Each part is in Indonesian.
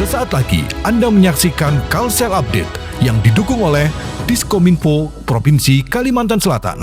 Sesaat lagi Anda menyaksikan Kalsel Update yang didukung oleh Diskominfo Provinsi Kalimantan Selatan.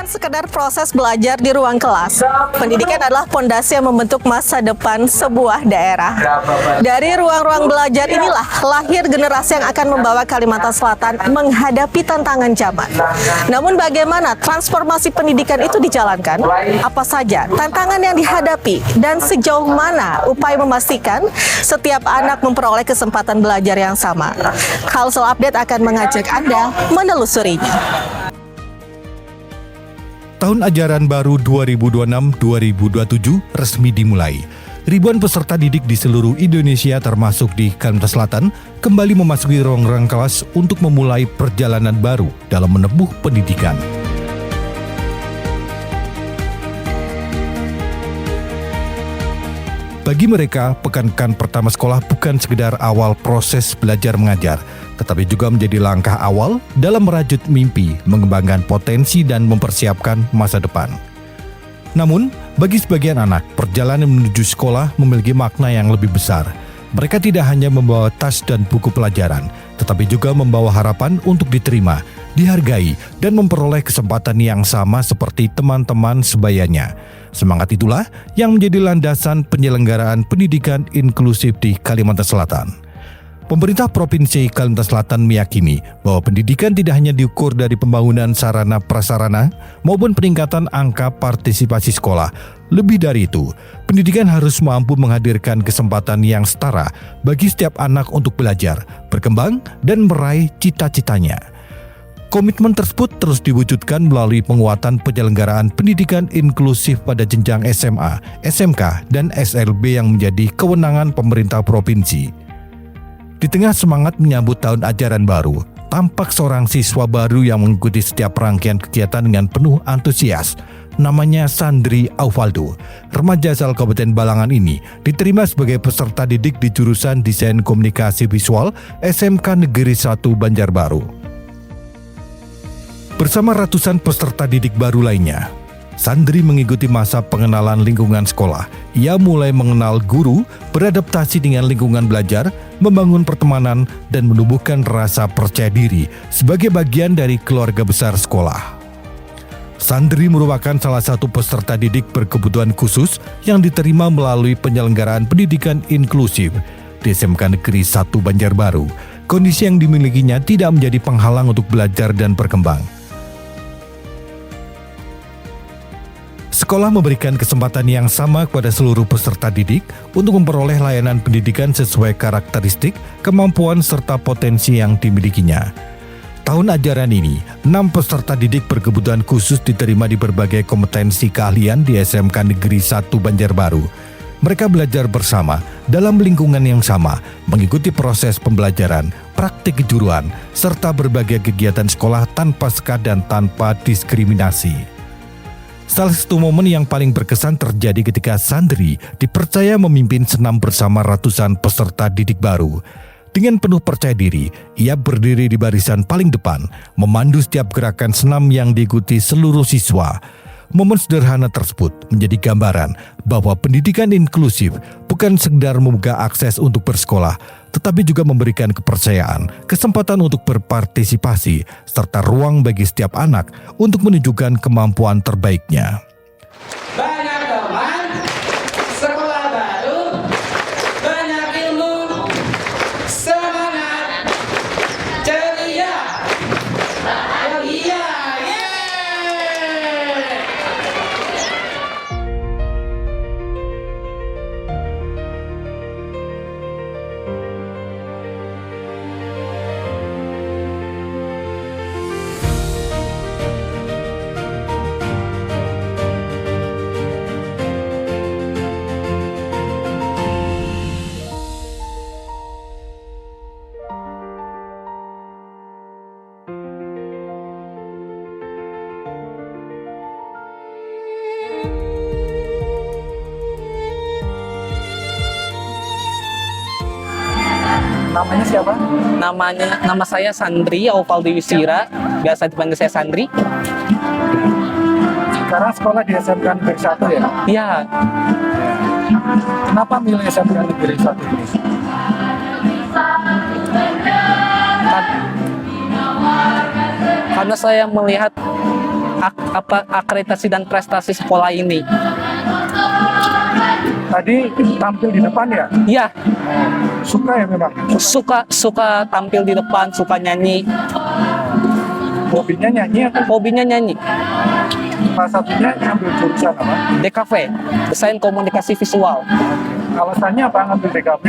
Sekedar proses belajar di ruang kelas. Pendidikan adalah fondasi yang membentuk masa depan sebuah daerah. Dari ruang-ruang belajar inilah lahir generasi yang akan membawa Kalimantan Selatan menghadapi tantangan zaman. Namun bagaimana transformasi pendidikan itu dijalankan? Apa saja tantangan yang dihadapi dan sejauh mana upaya memastikan setiap anak memperoleh kesempatan belajar yang sama? Kalsel Update akan mengajak Anda menelusurinya. Tahun ajaran baru 2026-2027 resmi dimulai. Ribuan peserta didik di seluruh Indonesia termasuk di Kalimantan Selatan kembali memasuki ruang-ruang kelas untuk memulai perjalanan baru dalam menempuh pendidikan. Bagi mereka, pekan-pekan pertama sekolah bukan sekedar awal proses belajar mengajar, tetapi juga menjadi langkah awal dalam merajut mimpi, mengembangkan potensi dan mempersiapkan masa depan. Namun, bagi sebagian anak, perjalanan menuju sekolah memiliki makna yang lebih besar. Mereka tidak hanya membawa tas dan buku pelajaran, tetapi juga membawa harapan untuk diterima, dihargai, dan memperoleh kesempatan yang sama seperti teman-teman sebayanya. Semangat itulah yang menjadi landasan penyelenggaraan pendidikan inklusif di Kalimantan Selatan. Pemerintah Provinsi Kalimantan Selatan meyakini bahwa pendidikan tidak hanya diukur dari pembangunan sarana prasarana maupun peningkatan angka partisipasi sekolah. Lebih dari itu, pendidikan harus mampu menghadirkan kesempatan yang setara bagi setiap anak untuk belajar, berkembang, dan meraih cita-citanya. Komitmen tersebut terus diwujudkan melalui penguatan penyelenggaraan pendidikan inklusif pada jenjang SMA, SMK, dan SLB yang menjadi kewenangan pemerintah provinsi. Di tengah semangat menyambut tahun ajaran baru, tampak seorang siswa baru yang mengikuti setiap rangkaian kegiatan dengan penuh antusias. Namanya Sandri Aufaldo. Remaja asal Kabupaten Balangan ini diterima sebagai peserta didik di jurusan Desain Komunikasi Visual SMK Negeri 1 Banjarbaru. Bersama ratusan peserta didik baru lainnya, Sandri mengikuti masa pengenalan lingkungan sekolah. Ia mulai mengenal guru, beradaptasi dengan lingkungan belajar, membangun pertemanan, dan menumbuhkan rasa percaya diri sebagai bagian dari keluarga besar sekolah. Sandri merupakan salah satu peserta didik berkebutuhan khusus yang diterima melalui penyelenggaraan pendidikan inklusif di SMK Negeri 1 Banjarbaru. Kondisi yang dimilikinya tidak menjadi penghalang untuk belajar dan berkembang. Sekolah memberikan kesempatan yang sama kepada seluruh peserta didik untuk memperoleh layanan pendidikan sesuai karakteristik, kemampuan, serta potensi yang dimilikinya. Tahun ajaran ini, 6 peserta didik berkebutuhan khusus diterima di berbagai kompetensi keahlian di SMK Negeri 1 Banjarbaru. Mereka belajar bersama dalam lingkungan yang sama, mengikuti proses pembelajaran, praktik kejuruan, serta berbagai kegiatan sekolah tanpa sekat dan tanpa diskriminasi. Salah satu momen yang paling berkesan terjadi ketika Sandri dipercaya memimpin senam bersama ratusan peserta didik baru. Dengan penuh percaya diri, ia berdiri di barisan paling depan, memandu setiap gerakan senam yang diikuti seluruh siswa. Momen sederhana tersebut menjadi gambaran bahwa pendidikan inklusif bukan sekedar membuka akses untuk bersekolah, tetapi juga memberikan kepercayaan, kesempatan untuk berpartisipasi, serta ruang bagi setiap anak untuk menunjukkan kemampuan terbaiknya. Banyak teman, sekolah baru, banyak ilmu, semangat, ceria, bahagia, Namanya siapa? Nama saya Sandri Auvaldi Wisira, biasa dipanggil saya Sandri. Sekarang sekolah di SMK Negeri 1 ya? Ya, Kenapa milih SMK Negeri 1 ini? karena saya melihat akreditasi dan prestasi sekolah ini. Tadi tampil di depan ya? Ya, Suka ya memang? suka tampil di depan, suka nyanyi, Hobinya nyanyi atau hobinya nyanyi. salah satunya ngambil jurusan apa? DKV, Desain Komunikasi Visual. Alasannya apa ngambil DKV?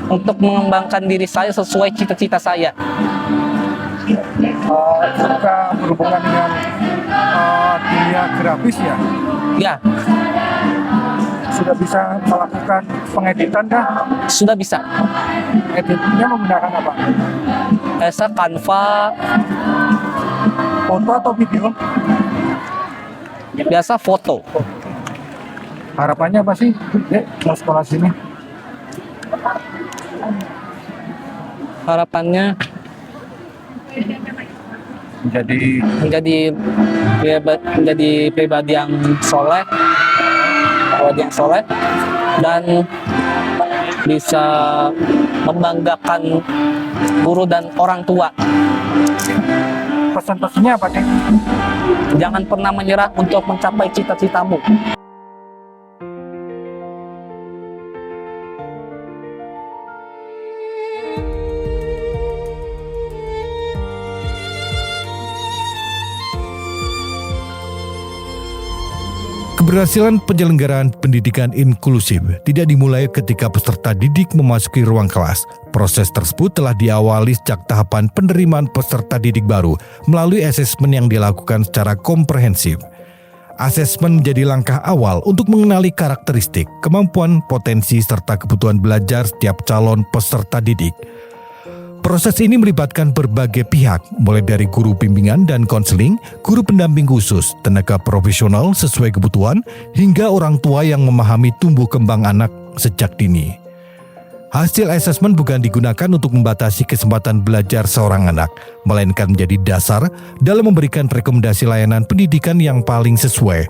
Untuk mengembangkan diri saya sesuai cita-cita saya. Suka berhubungan dengan dunia grafis ya? Ya, Sudah bisa melakukan pengeditan kah? sudah bisa. Editnya menggunakan apa? Saya Canva, Foto atau video? biasa foto. Harapannya apa sih, Dek, mau sekolah sini? Harapannya Jadi menjadi pribadi yang soleh, dan bisa membanggakan guru dan orang tua. pesan-pesannya apa, Dek? Jangan pernah menyerah untuk mencapai cita-citamu. Keberhasilan penyelenggaraan pendidikan inklusif tidak dimulai ketika peserta didik memasuki ruang kelas. Proses tersebut telah diawali sejak tahapan penerimaan peserta didik baru melalui asesmen yang dilakukan secara komprehensif. Asesmen menjadi langkah awal untuk mengenali karakteristik, kemampuan, potensi, serta kebutuhan belajar setiap calon peserta didik. Proses ini melibatkan berbagai pihak, mulai dari guru bimbingan dan konseling, guru pendamping khusus, tenaga profesional sesuai kebutuhan, hingga orang tua yang memahami tumbuh kembang anak sejak dini. Hasil asesmen bukan digunakan untuk membatasi kesempatan belajar seorang anak, melainkan menjadi dasar dalam memberikan rekomendasi layanan pendidikan yang paling sesuai.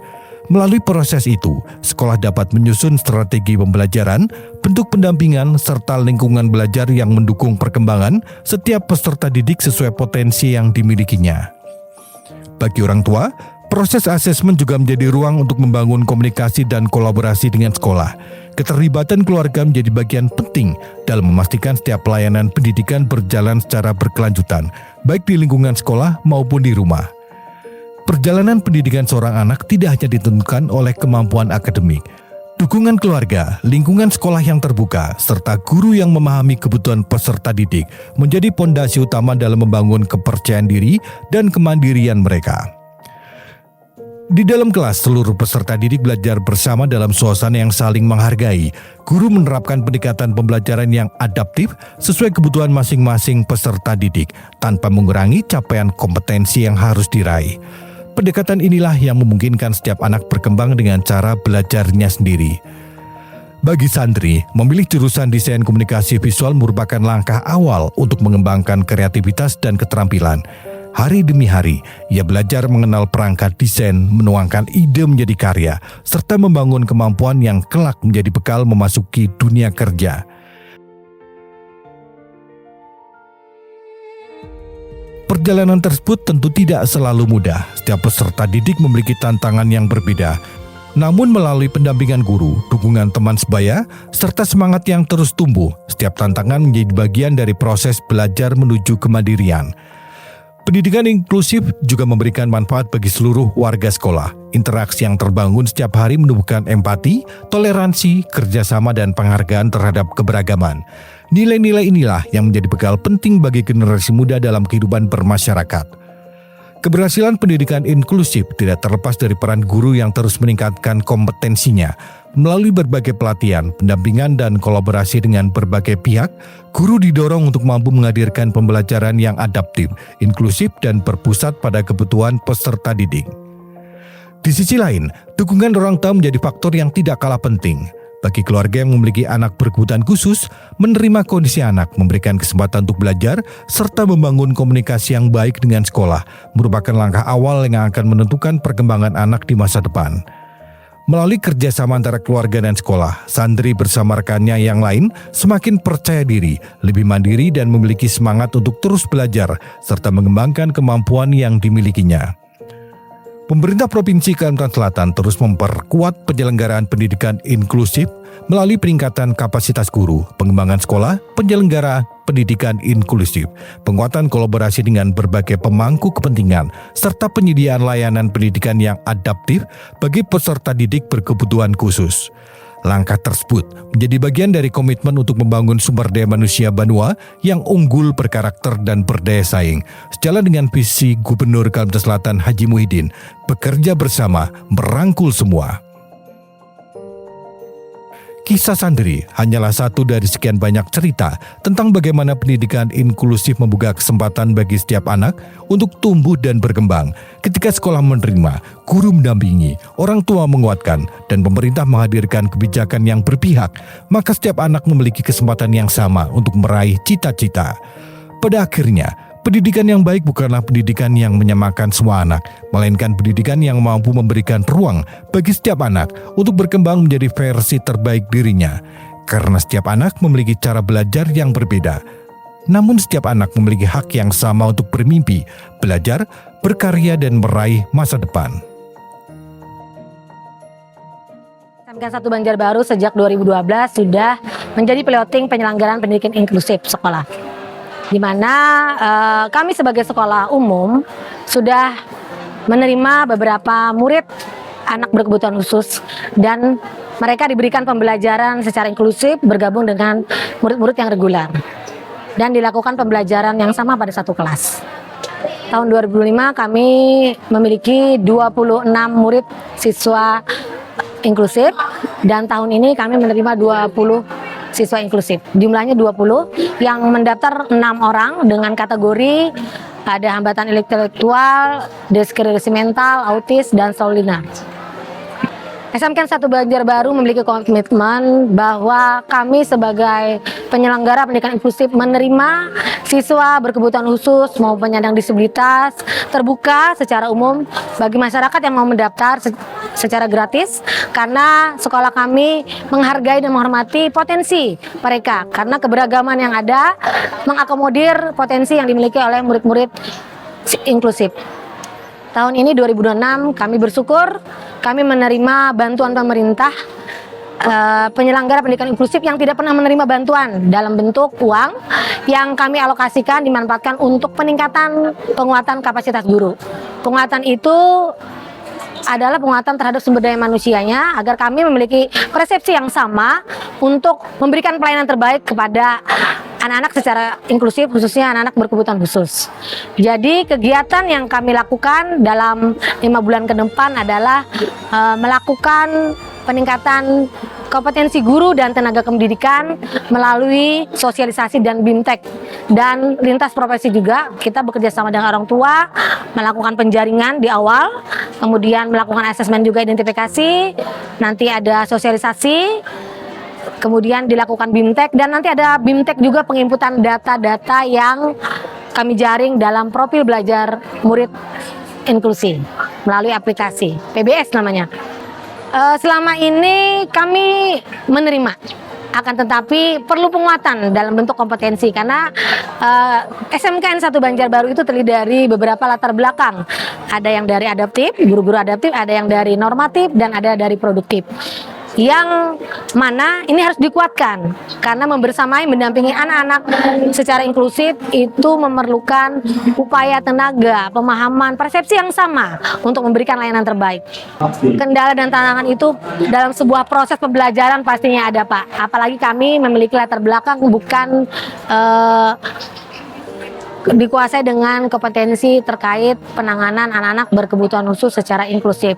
Melalui proses itu, sekolah dapat menyusun strategi pembelajaran, bentuk pendampingan, serta lingkungan belajar yang mendukung perkembangan setiap peserta didik sesuai potensi yang dimilikinya. Bagi orang tua, proses asesmen juga menjadi ruang untuk membangun komunikasi dan kolaborasi dengan sekolah. Keterlibatan keluarga menjadi bagian penting dalam memastikan setiap pelayanan pendidikan berjalan secara berkelanjutan, baik di lingkungan sekolah maupun di rumah. Perjalanan pendidikan seorang anak tidak hanya ditentukan oleh kemampuan akademik. Dukungan keluarga, lingkungan sekolah yang terbuka, serta guru yang memahami kebutuhan peserta didik menjadi pondasi utama dalam membangun kepercayaan diri dan kemandirian mereka. Di dalam kelas, seluruh peserta didik belajar bersama dalam suasana yang saling menghargai. Guru menerapkan pendekatan pembelajaran yang adaptif sesuai kebutuhan masing-masing peserta didik, tanpa mengurangi capaian kompetensi yang harus diraih. Pendekatan inilah yang memungkinkan setiap anak berkembang dengan cara belajarnya sendiri. Bagi Sandri, memilih jurusan desain komunikasi visual merupakan langkah awal untuk mengembangkan kreativitas dan keterampilan. Hari demi hari, ia belajar mengenal perangkat desain, menuangkan ide menjadi karya, serta membangun kemampuan yang kelak menjadi bekal memasuki dunia kerja. Perjalanan tersebut tentu tidak selalu mudah. Setiap peserta didik memiliki tantangan yang berbeda. Namun melalui pendampingan guru, dukungan teman sebaya, serta semangat yang terus tumbuh, setiap tantangan menjadi bagian dari proses belajar menuju kemandirian. Pendidikan inklusif juga memberikan manfaat bagi seluruh warga sekolah. Interaksi yang terbangun setiap hari menumbuhkan empati, toleransi, kerjasama, dan penghargaan terhadap keberagaman. Nilai-nilai inilah yang menjadi bekal penting bagi generasi muda dalam kehidupan bermasyarakat. Keberhasilan pendidikan inklusif tidak terlepas dari peran guru yang terus meningkatkan kompetensinya. Melalui berbagai pelatihan, pendampingan, dan kolaborasi dengan berbagai pihak, guru didorong untuk mampu menghadirkan pembelajaran yang adaptif, inklusif, dan berpusat pada kebutuhan peserta didik. Di sisi lain, dukungan orang tua menjadi faktor yang tidak kalah penting. Bagi keluarga yang memiliki anak berkebutuhan khusus, menerima kondisi anak, memberikan kesempatan untuk belajar, serta membangun komunikasi yang baik dengan sekolah, merupakan langkah awal yang akan menentukan perkembangan anak di masa depan. Melalui kerjasama antara keluarga dan sekolah, Sandri bersama rekannya yang lain semakin percaya diri, lebih mandiri dan memiliki semangat untuk terus belajar, serta mengembangkan kemampuan yang dimilikinya. Pemerintah Provinsi Kalimantan Selatan terus memperkuat penyelenggaraan pendidikan inklusif melalui peningkatan kapasitas guru, pengembangan sekolah, penyelenggara pendidikan inklusif, penguatan kolaborasi dengan berbagai pemangku kepentingan, serta penyediaan layanan pendidikan yang adaptif bagi peserta didik berkebutuhan khusus. Langkah tersebut menjadi bagian dari komitmen untuk membangun sumber daya manusia Banua yang unggul, berkarakter, dan berdaya saing. Sejalan dengan visi Gubernur Kalimantan Selatan Haji Muhyiddin, bekerja bersama, merangkul semua. Kisah Sandri hanyalah satu dari sekian banyak cerita tentang bagaimana pendidikan inklusif membuka kesempatan bagi setiap anak untuk tumbuh dan berkembang. Ketika sekolah menerima, guru mendampingi, orang tua menguatkan, dan pemerintah menghadirkan kebijakan yang berpihak, maka setiap anak memiliki kesempatan yang sama untuk meraih cita-cita. Pada akhirnya, pendidikan yang baik bukanlah pendidikan yang menyamakan semua anak, melainkan pendidikan yang mampu memberikan ruang bagi setiap anak untuk berkembang menjadi versi terbaik dirinya. Karena setiap anak memiliki cara belajar yang berbeda. Namun setiap anak memiliki hak yang sama untuk bermimpi, belajar, berkarya, dan meraih masa depan. SMK 1 Banjarbaru sejak 2012 sudah menjadi piloting penyelenggaraan pendidikan inklusif sekolah, di mana kami sebagai sekolah umum sudah menerima beberapa murid anak berkebutuhan khusus dan mereka diberikan pembelajaran secara inklusif bergabung dengan murid-murid yang reguler dan dilakukan pembelajaran yang sama pada satu kelas. Tahun 2005 kami memiliki 26 murid siswa inklusif dan tahun ini kami menerima 20 siswa inklusif. Jumlahnya 20, yang mendaftar 6 orang dengan kategori ada hambatan intelektual, diskriminasi mental, autis, dan solina. SMK 1 Banjarbaru memiliki komitmen bahwa kami sebagai penyelenggara pendidikan inklusif menerima siswa berkebutuhan khusus maupun penyandang disabilitas terbuka secara umum bagi masyarakat yang mau mendaftar secara gratis, karena sekolah kami menghargai dan menghormati potensi mereka karena keberagaman yang ada mengakomodir potensi yang dimiliki oleh murid-murid inklusif. Tahun ini 2026 kami bersyukur kami menerima bantuan pemerintah penyelenggara pendidikan inklusif yang tidak pernah menerima bantuan dalam bentuk uang yang kami alokasikan dimanfaatkan untuk peningkatan penguatan kapasitas guru. Penguatan itu adalah penguatan terhadap sumber daya manusianya agar kami memiliki persepsi yang sama untuk memberikan pelayanan terbaik kepada anak-anak secara inklusif, khususnya anak-anak berkebutuhan khusus. Jadi kegiatan yang kami lakukan dalam 5 bulan ke depan adalah melakukan peningkatan kompetensi guru dan tenaga pendidikan melalui sosialisasi dan BIMTEK, dan lintas profesi juga kita bekerja sama dengan orang tua melakukan penjaringan di awal, kemudian melakukan asesmen juga, identifikasi, nanti ada sosialisasi, kemudian dilakukan BIMTEK, dan nanti ada BIMTEK juga penginputan data-data yang kami jaring dalam profil belajar murid inklusi melalui aplikasi PBS namanya. Selama ini kami menerima, akan tetapi perlu penguatan dalam bentuk kompetensi karena SMKN 1 Banjarbaru itu terdiri dari beberapa latar belakang. Ada yang dari adaptif, guru-guru adaptif, ada yang dari normatif, dan ada dari produktif. Yang mana ini harus dikuatkan karena membersamai mendampingi anak-anak secara inklusif itu memerlukan upaya tenaga, pemahaman, persepsi yang sama untuk memberikan layanan terbaik. Kendala dan tantangan itu dalam sebuah proses pembelajaran pastinya ada, Pak. Apalagi kami memiliki latar belakang bukan dikuasai dengan kompetensi terkait penanganan anak-anak berkebutuhan khusus secara inklusif.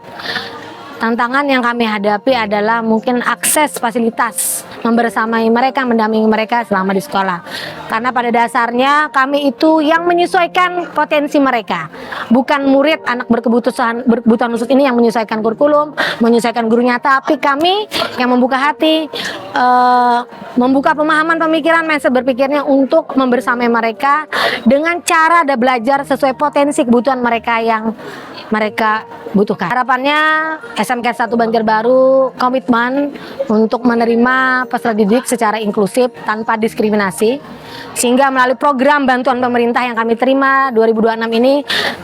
Tantangan yang kami hadapi adalah mungkin akses fasilitas membersamai mereka, mendampingi mereka selama di sekolah. Karena pada dasarnya kami itu yang menyesuaikan potensi mereka, bukan murid anak berkebutuhan khusus ini yang menyesuaikan kurikulum, menyesuaikan gurunya, tapi kami yang membuka hati, membuka pemahaman, pemikiran, mindset berpikirnya untuk membersamai mereka dengan cara ada belajar sesuai potensi kebutuhan mereka yang mereka butuhkan. Harapannya SMK 1 Banjarbaru komitmen untuk menerima peserta didik secara inklusif tanpa diskriminasi, sehingga melalui program bantuan pemerintah yang kami terima 2026 ini,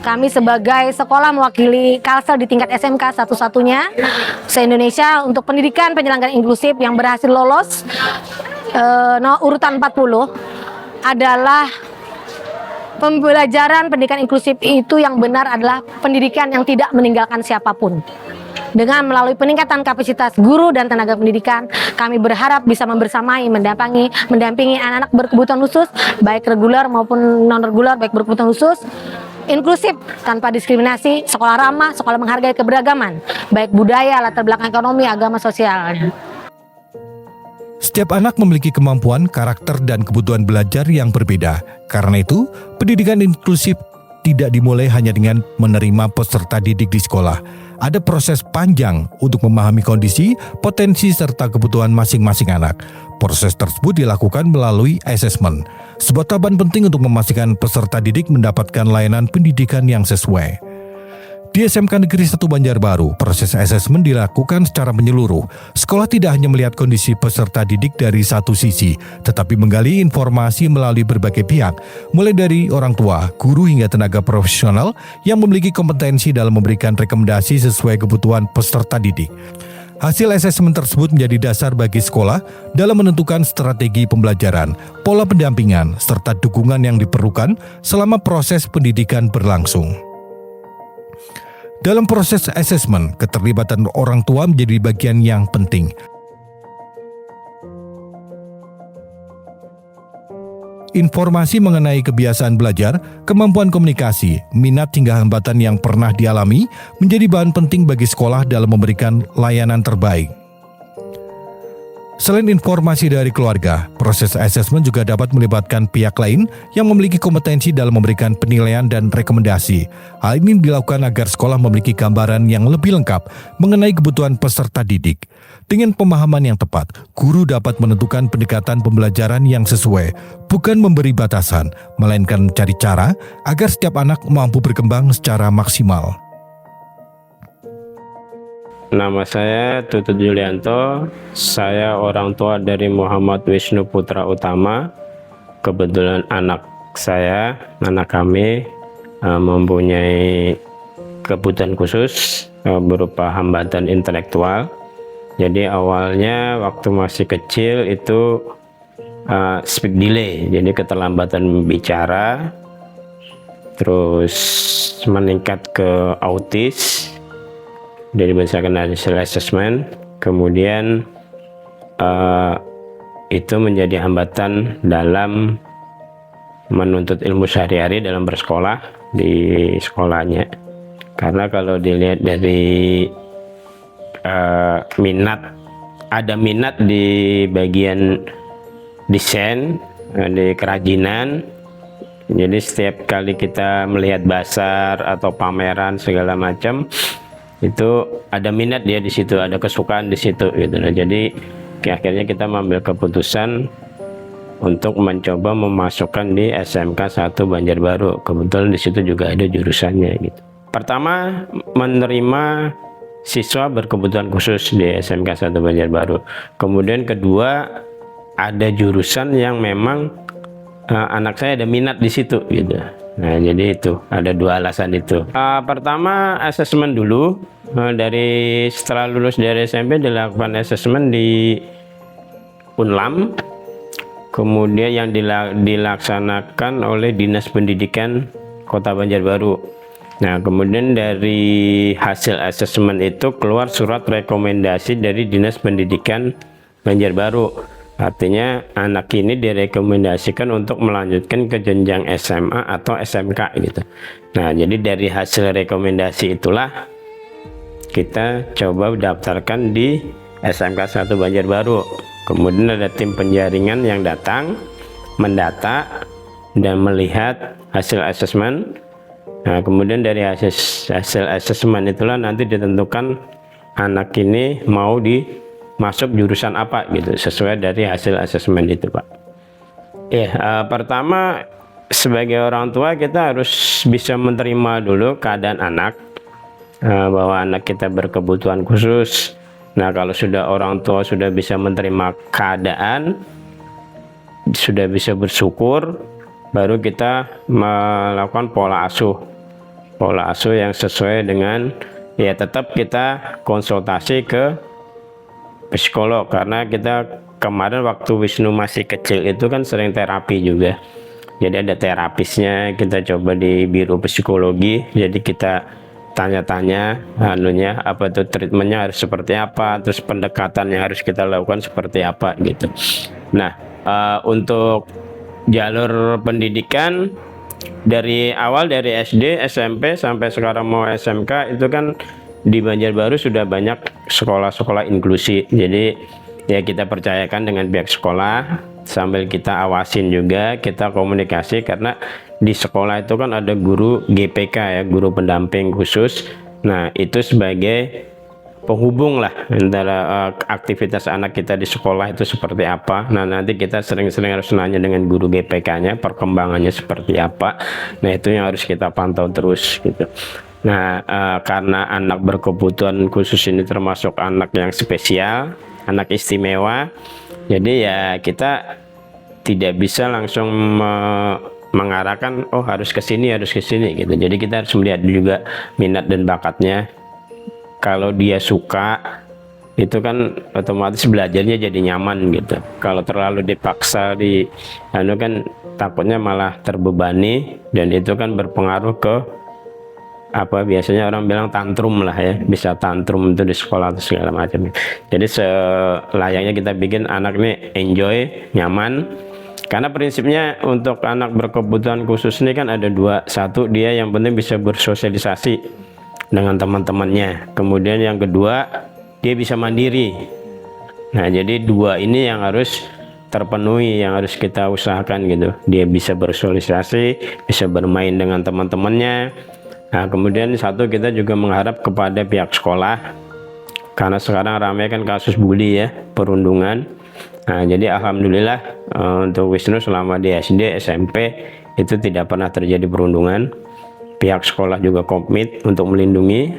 kami sebagai sekolah mewakili Kalsel di tingkat SMK satu-satunya se-Indonesia untuk pendidikan penyelenggaraan inklusif yang berhasil lolos urutan 40 adalah pembelajaran pendidikan inklusif itu yang benar adalah pendidikan yang tidak meninggalkan siapapun. Dengan melalui peningkatan kapasitas guru dan tenaga pendidikan, kami berharap bisa membersamai, mendampingi anak-anak berkebutuhan khusus, baik reguler maupun non-reguler, baik berkebutuhan khusus, inklusif tanpa diskriminasi, sekolah ramah, sekolah menghargai keberagaman, baik budaya, latar belakang ekonomi, agama, sosial. Setiap anak memiliki kemampuan, karakter, dan kebutuhan belajar yang berbeda. Karena itu, pendidikan inklusif tidak dimulai hanya dengan menerima peserta didik di sekolah. Ada proses panjang untuk memahami kondisi, potensi, serta kebutuhan masing-masing anak. Proses tersebut dilakukan melalui asesmen, sebuah tahapan penting untuk memastikan peserta didik mendapatkan layanan pendidikan yang sesuai. Di SMK Negeri 1 Banjarbaru, proses asesmen dilakukan secara menyeluruh. Sekolah tidak hanya melihat kondisi peserta didik dari satu sisi, tetapi menggali informasi melalui berbagai pihak, mulai dari orang tua, guru hingga tenaga profesional yang memiliki kompetensi dalam memberikan rekomendasi sesuai kebutuhan peserta didik. Hasil asesmen tersebut menjadi dasar bagi sekolah dalam menentukan strategi pembelajaran, pola pendampingan, serta dukungan yang diperlukan selama proses pendidikan berlangsung. Dalam proses asesmen, keterlibatan orang tua menjadi bagian yang penting. Informasi mengenai kebiasaan belajar, kemampuan komunikasi, minat hingga hambatan yang pernah dialami menjadi bahan penting bagi sekolah dalam memberikan layanan terbaik. Selain informasi dari keluarga, proses asesmen juga dapat melibatkan pihak lain yang memiliki kompetensi dalam memberikan penilaian dan rekomendasi. Hal ini dilakukan agar sekolah memiliki gambaran yang lebih lengkap mengenai kebutuhan peserta didik. Dengan pemahaman yang tepat, guru dapat menentukan pendekatan pembelajaran yang sesuai, bukan memberi batasan, melainkan mencari cara agar setiap anak mampu berkembang secara maksimal. Nama saya Tutut Julianto, saya orang tua dari Muhammad Wisnu Putra Utama. Kebetulan anak kami mempunyai kebutuhan khusus berupa hambatan intelektual. Jadi awalnya waktu masih kecil itu speak delay, jadi keterlambatan bicara, terus meningkat ke autis. Dari berdasarkan hasil assessment, kemudian itu menjadi hambatan dalam menuntut ilmu sehari-hari dalam bersekolah di sekolahnya. Karena kalau dilihat dari ada minat di bagian desain, di kerajinan. Jadi setiap kali kita melihat bazar atau pameran segala macam, itu ada minat dia di situ, ada kesukaan di situ gitu. Jadi akhirnya kita mengambil keputusan untuk mencoba memasukkan di SMK 1 Banjarbaru. Kebetulan di situ juga ada jurusannya gitu. Pertama, menerima siswa berkebutuhan khusus di SMK 1 Banjarbaru. Kemudian kedua, ada jurusan yang memang anak saya ada minat di situ gitu. Nah, jadi itu ada dua alasan itu. Pertama, asesmen dulu. Setelah lulus dari SMP dilakukan asesmen di Unlam. Kemudian yang dilaksanakan oleh Dinas Pendidikan Kota Banjarbaru. Nah, kemudian dari hasil asesmen itu keluar surat rekomendasi dari Dinas Pendidikan Banjarbaru. Artinya anak ini direkomendasikan untuk melanjutkan ke jenjang SMA atau SMK gitu. Nah, jadi dari hasil rekomendasi itulah kita coba daftarkan di SMK 1 Banjarbaru. Kemudian ada tim penjaringan yang datang, mendata dan melihat hasil asesmen. Nah, kemudian dari hasil asesmen itulah nanti ditentukan anak ini mau masuk jurusan apa gitu, sesuai dari hasil asesmen itu, Pak. Pertama, sebagai orang tua kita harus bisa menerima dulu keadaan anak, bahwa anak kita berkebutuhan khusus. Nah, kalau sudah orang tua sudah bisa menerima keadaan, sudah bisa bersyukur, baru kita melakukan pola asuh yang sesuai dengan, ya tetap kita konsultasi ke psikolog, karena kita kemarin waktu Wisnu masih kecil itu kan sering terapi juga. Jadi ada terapisnya, kita coba di biro psikologi, jadi kita tanya-tanya apa tuh treatmentnya harus seperti apa, terus pendekatan yang harus kita lakukan seperti apa gitu. Nah, untuk jalur pendidikan dari awal, dari SD, SMP sampai sekarang mau SMK, itu kan di Banjarbaru sudah banyak sekolah-sekolah inklusi. Jadi ya kita percayakan dengan pihak sekolah, sambil kita awasin juga, kita komunikasi, karena di sekolah itu kan ada guru GPK ya, guru pendamping khusus. Nah, itu sebagai penghubung lah antara aktivitas anak kita di sekolah itu seperti apa. Nah, nanti kita sering-sering harus nanya dengan guru GPK-nya, perkembangannya seperti apa. Nah, itu yang harus kita pantau terus gitu. Nah, karena anak berkebutuhan khusus ini termasuk anak yang spesial, anak istimewa, jadi ya kita tidak bisa langsung mengarahkan harus ke sini gitu. Jadi kita harus melihat juga minat dan bakatnya. Kalau dia suka, itu kan otomatis belajarnya jadi nyaman gitu. Kalau terlalu dipaksa kan takutnya malah terbebani, dan itu kan berpengaruh ke biasanya orang bilang tantrum lah ya, bisa tantrum itu di sekolah atau segala macam. Jadi selayaknya kita bikin anak ini enjoy, nyaman. Karena prinsipnya untuk anak berkebutuhan khusus ini kan ada dua. Satu, dia yang penting bisa bersosialisasi dengan teman-temannya. Kemudian yang kedua, dia bisa mandiri. Nah, jadi dua ini yang harus terpenuhi, yang harus kita usahakan gitu. Dia bisa bersosialisasi, bisa bermain dengan teman-temannya. Nah, kemudian satu, kita juga mengharap kepada pihak sekolah, karena sekarang ramai kan kasus bully ya, perundungan. Nah, jadi alhamdulillah untuk Wisnu selama di SD, SMP itu tidak pernah terjadi perundungan. Pihak sekolah juga komit untuk melindungi.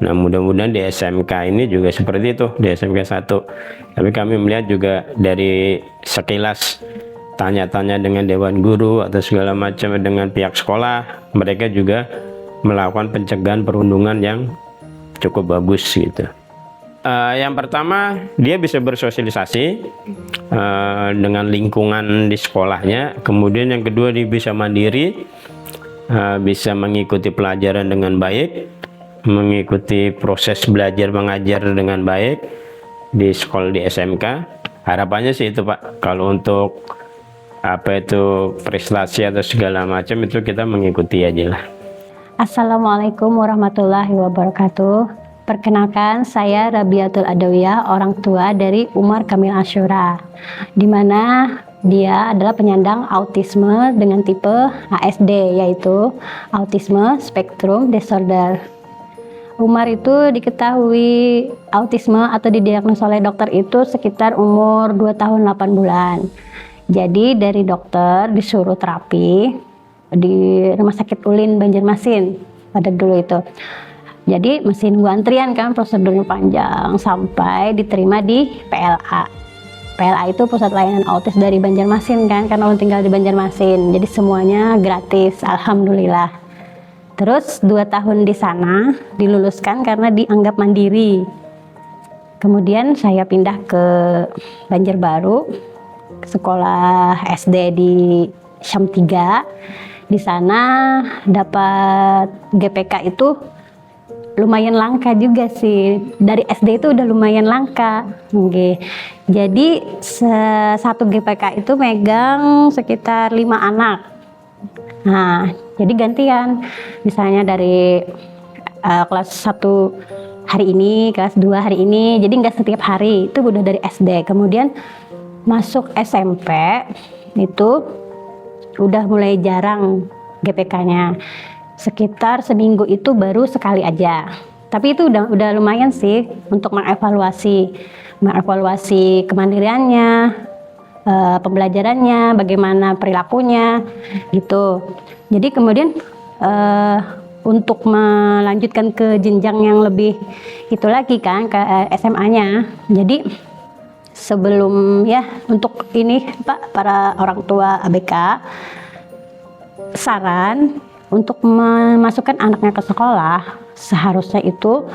Nah, mudah-mudahan di SMK ini juga seperti itu, di SMK 1. Tapi kami melihat juga dari sekilas tanya-tanya dengan dewan guru atau segala macam dengan pihak sekolah, mereka juga melakukan pencegahan perundungan yang cukup bagus gitu. Yang pertama, dia bisa bersosialisasi dengan lingkungan di sekolahnya. Kemudian yang kedua, dia bisa mandiri, bisa mengikuti pelajaran dengan baik, mengikuti proses belajar mengajar dengan baik di sekolah di SMK. Harapannya sih itu, Pak. Kalau untuk prestasi atau segala macam itu kita mengikuti aja lah. Assalamualaikum warahmatullahi wabarakatuh. Perkenalkan, saya Rabiatul Adawiyah, orang tua dari Umar Kamil Asyura, di mana dia adalah penyandang autisme dengan tipe ASD, yaitu Autism Spectrum Disorder. Umar itu diketahui autisme atau didiagnosa oleh dokter itu sekitar umur 2 tahun 8 bulan. Jadi dari dokter disuruh terapi di Rumah Sakit Ulin Banjarmasin pada dulu itu. Jadi masih nunggu antrian kan, prosedurnya panjang sampai diterima di PLA. PLA itu Pusat Layanan Autis dari Banjarmasin kan, karena lo tinggal di Banjarmasin. Jadi semuanya gratis, alhamdulillah. Terus 2 tahun di sana diluluskan karena dianggap mandiri. Kemudian saya pindah ke Banjarbaru, ke sekolah SD di Syam 3. Di sana dapat GPK itu lumayan langka juga sih. Dari SD itu udah lumayan langka. Oke. Jadi satu GPK itu megang sekitar 5 anak. Nah, jadi gantian. Misalnya dari kelas 1 hari ini, kelas 2 hari ini, jadi nggak setiap hari, itu udah dari SD. Kemudian masuk SMP itu udah mulai jarang GPK-nya, sekitar seminggu itu baru sekali aja. Tapi itu udah lumayan sih untuk mengevaluasi kemandiriannya, pembelajarannya, bagaimana perilakunya gitu. Jadi kemudian untuk melanjutkan ke jenjang yang lebih itu lagi kan, ke SMA-nya. Jadi sebelum ya untuk ini Pak, para orang tua ABK, saran untuk memasukkan anaknya ke sekolah seharusnya itu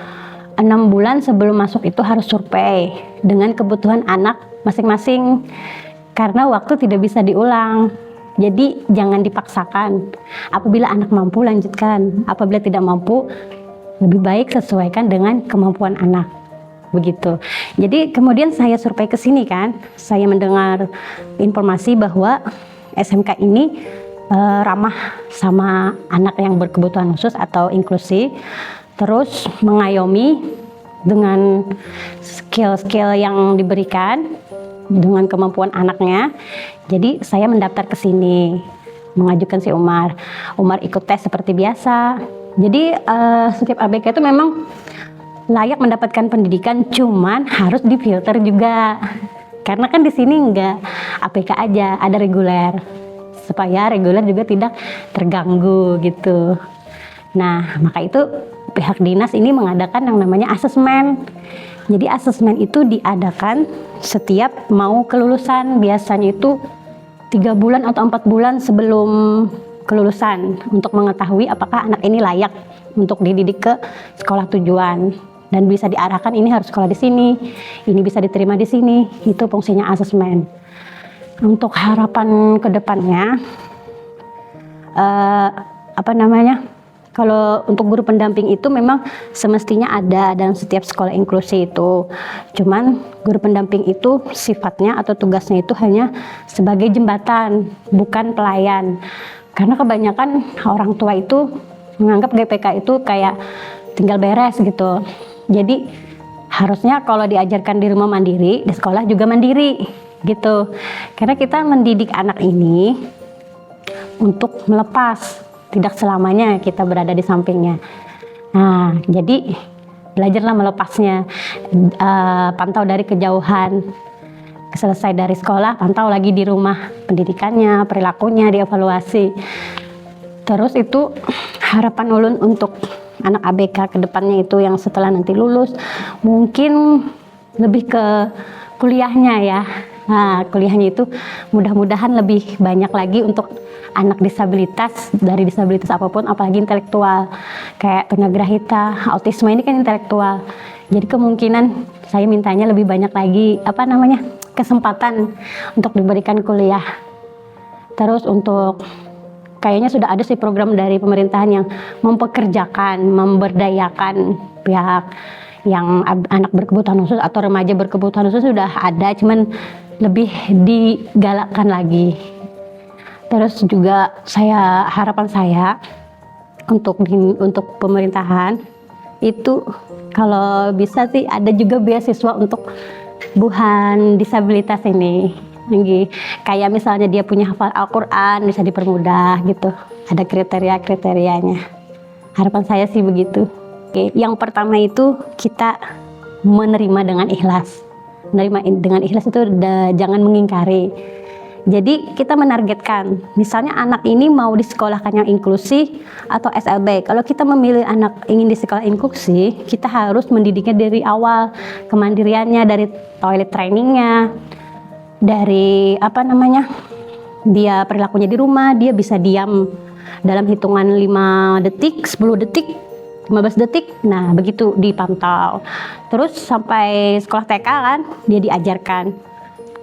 6 bulan sebelum masuk itu harus survei dengan kebutuhan anak masing-masing, karena waktu tidak bisa diulang. Jadi jangan dipaksakan. Apabila anak mampu lanjutkan, apabila tidak mampu lebih baik sesuaikan dengan kemampuan anak. Begitu. Jadi kemudian saya survei ke sini kan, saya mendengar informasi bahwa SMK ini ramah sama anak yang berkebutuhan khusus atau inklusi, terus mengayomi dengan skill-skill yang diberikan dengan kemampuan anaknya. Jadi saya mendaftar ke sini, mengajukan si Umar. Umar ikut tes seperti biasa. Jadi setiap ABK itu memang layak mendapatkan pendidikan, cuman harus difilter juga. Karena kan di sini enggak ABK aja, ada reguler. Supaya reguler juga tidak terganggu gitu. Nah, maka itu pihak dinas ini mengadakan yang namanya asesmen. Jadi asesmen itu diadakan setiap mau kelulusan, biasanya itu 3 bulan atau 4 bulan sebelum kelulusan, untuk mengetahui apakah anak ini layak untuk dididik ke sekolah tujuan dan bisa diarahkan ini harus sekolah di sini, ini bisa diterima di sini. Itu fungsinya asesmen. Untuk harapan ke depannya kalau untuk guru pendamping itu memang semestinya ada dalam setiap sekolah inklusi itu. Cuman guru pendamping itu sifatnya atau tugasnya itu hanya sebagai jembatan, bukan pelayan. Karena kebanyakan orang tua itu menganggap GPK itu kayak tinggal beres gitu. Jadi harusnya kalau diajarkan di rumah mandiri, di sekolah juga mandiri gitu. Karena kita mendidik anak ini untuk melepas, tidak selamanya kita berada di sampingnya. Nah, jadi belajarlah melepasnya, pantau dari kejauhan. Selesai dari sekolah, pantau lagi di rumah pendidikannya, perilakunya, dievaluasi. Terus itu harapan ulun untuk anak ABK ke depannya itu yang setelah nanti lulus, mungkin lebih ke kuliahnya ya. Nah, kuliahnya itu mudah-mudahan lebih banyak lagi untuk anak disabilitas, dari disabilitas apapun, apalagi intelektual kayak tunagrahita, autisme ini kan intelektual. Jadi kemungkinan saya mintanya lebih banyak lagi kesempatan untuk diberikan kuliah. Terus untuk kayaknya sudah ada sih program dari pemerintahan yang mempekerjakan, memberdayakan pihak yang anak berkebutuhan khusus atau remaja berkebutuhan khusus sudah ada, cuman lebih digalakkan lagi. Terus juga harapan saya untuk pemerintahan itu kalau bisa sih ada juga beasiswa untuk buhan disabilitas ini. Kayak misalnya dia punya hafal Al-Quran bisa dipermudah gitu. Ada kriteria-kriterianya. Harapan saya sih begitu. Oke, yang pertama itu kita menerima dengan ikhlas. Menerima dengan ikhlas itu jangan mengingkari. Jadi kita menargetkan, misalnya anak ini mau disekolahkan yang inklusi atau SLB. Kalau kita memilih anak ingin di sekolah inklusi, kita harus mendidiknya dari awal, kemandiriannya, dari toilet trainingnya, dari dia perilakunya di rumah, dia bisa diam dalam hitungan 5 detik, 10 detik, 15 detik, nah begitu dipantau. Terus sampai sekolah TK kan, dia diajarkan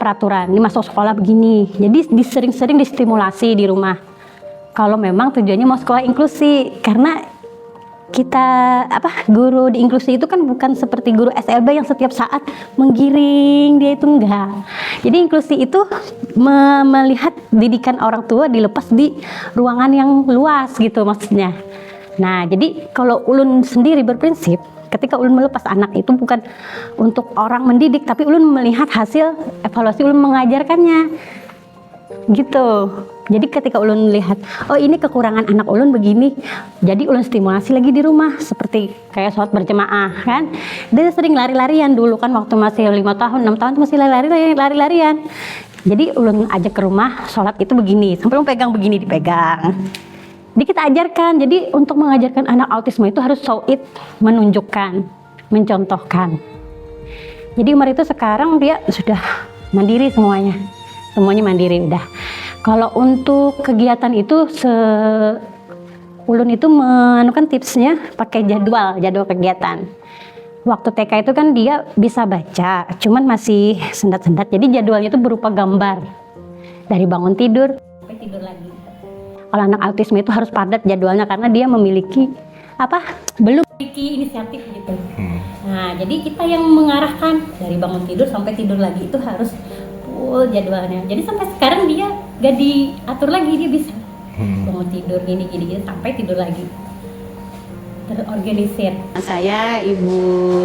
peraturan, ini masuk sekolah begini. Jadi sering-sering distimulasi di rumah. Kalau memang tujuannya mau sekolah inklusi, karena kita guru di inklusi itu kan bukan seperti guru SLB yang setiap saat menggiring, dia itu enggak. Jadi inklusi itu melihat didikan orang tua dilepas di ruangan yang luas gitu maksudnya. Nah, jadi kalau ulun sendiri berprinsip Ketika ulun melepas anak itu bukan untuk orang mendidik, tapi ulun melihat hasil evaluasi ulun mengajarkannya. Gitu. Jadi ketika ulun melihat, oh ini kekurangan anak ulun begini, jadi ulun stimulasi lagi di rumah, seperti kayak sholat berjemaah kan. Dia sering lari-larian dulu kan, waktu masih 5 tahun, 6 tahun masih lari-larian. Jadi ulun ajak ke rumah, sholat itu begini, sampai ulun pegang begini, dipegang. Jadi kita ajarkan, jadi untuk mengajarkan anak autisme itu harus show it, menunjukkan, mencontohkan. Jadi Umar itu sekarang dia sudah mandiri semuanya mandiri udah. Kalau untuk kegiatan itu ulun itu menemukan tipsnya pakai jadwal kegiatan. Waktu TK itu kan dia bisa baca, cuman masih sendat-sendat. Jadi jadwalnya itu berupa gambar. Dari bangun tidur sampai tidur lagi. Kalau anak autisme itu harus padat jadwalnya karena dia memiliki belum memiliki inisiatif gitu. Nah, jadi kita yang mengarahkan dari bangun tidur sampai tidur lagi itu harus full jadwalnya. Jadi sampai sekarang dia gak diatur lagi, dia bisa bangun tidur gini sampai tidur lagi. Terorganisir. Saya Ibu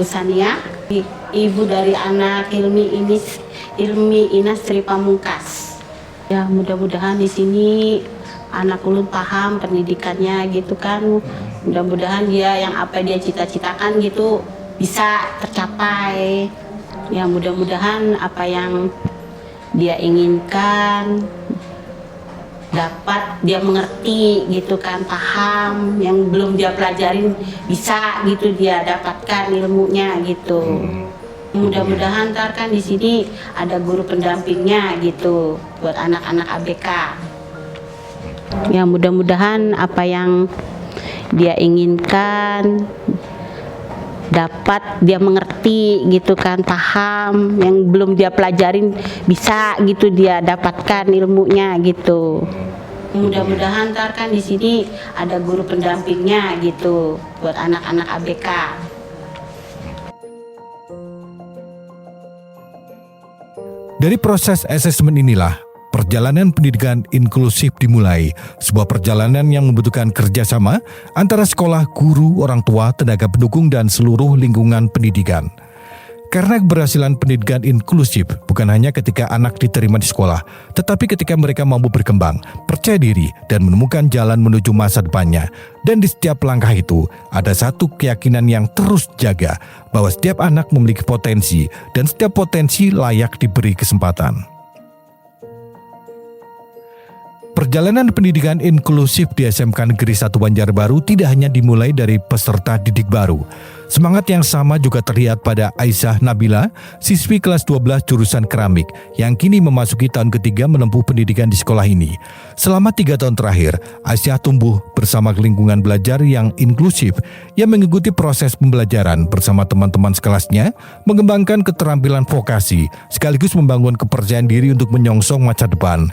Sania, ibu dari anak Ilmi Inas Sri Pamungkas. Ya mudah-mudahan di sini anak ulun paham pendidikannya gitu kan. Mudah-mudahan dia yang apa dia cita-citakan gitu bisa tercapai. Ya mudah-mudahan apa yang dia inginkan dapat dia mengerti gitu kan, paham yang belum dia pelajarin bisa gitu dia dapatkan ilmunya gitu. Mudah-mudahan ntar kan di sini ada guru pendampingnya gitu buat anak-anak ABK. Ya mudah-mudahan apa yang dia inginkan dapat dia mengerti gitu kan, paham yang belum dia pelajarin bisa gitu dia dapatkan ilmunya gitu. Mudah-mudahan ntar kan di sini ada guru pendampingnya gitu buat anak-anak ABK. Dari proses asesmen inilah perjalanan pendidikan inklusif dimulai, sebuah perjalanan yang membutuhkan kerjasama antara sekolah, guru, orang tua, tenaga pendukung, dan seluruh lingkungan pendidikan. Karena keberhasilan pendidikan inklusif bukan hanya ketika anak diterima di sekolah, tetapi ketika mereka mampu berkembang, percaya diri, dan menemukan jalan menuju masa depannya. Dan di setiap langkah itu, ada satu keyakinan yang terus jaga, bahwa setiap anak memiliki potensi, dan setiap potensi layak diberi kesempatan. Perjalanan pendidikan inklusif di SMK Negeri 1 Banjarbaru tidak hanya dimulai dari peserta didik baru. Semangat yang sama juga terlihat pada Aisyah Nabila, siswi kelas 12 jurusan keramik, yang kini memasuki tahun ketiga menempuh pendidikan di sekolah ini. Selama 3 tahun terakhir, Aisyah tumbuh bersama lingkungan belajar yang inklusif, yang mengikuti proses pembelajaran bersama teman-teman sekelasnya, mengembangkan keterampilan vokasi, sekaligus membangun kepercayaan diri untuk menyongsong masa depan.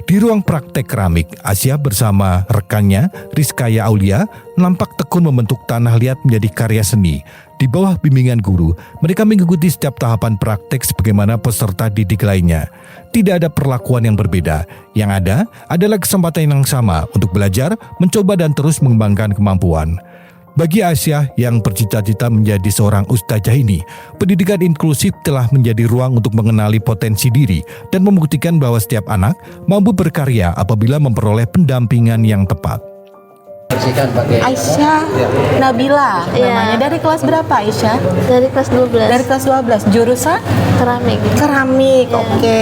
Di ruang praktek keramik, Aisyah bersama rekannya, Rizkaya Aulia, nampak tekun membentuk tanah liat menjadi karya seni. Di bawah bimbingan guru, mereka mengikuti setiap tahapan praktek sebagaimana peserta didik lainnya. Tidak ada perlakuan yang berbeda. Yang ada adalah kesempatan yang sama untuk belajar, mencoba dan terus mengembangkan kemampuan. Bagi Aisyah yang bercita-cita menjadi seorang ustazah ini, pendidikan inklusif telah menjadi ruang untuk mengenali potensi diri dan membuktikan bahwa setiap anak mampu berkarya apabila memperoleh pendampingan yang tepat. Aisyah Nabila namanya. Dari kelas berapa Aisyah? Dari kelas 12. Dari kelas 12. Jurusan? Keramik. Keramik, oke.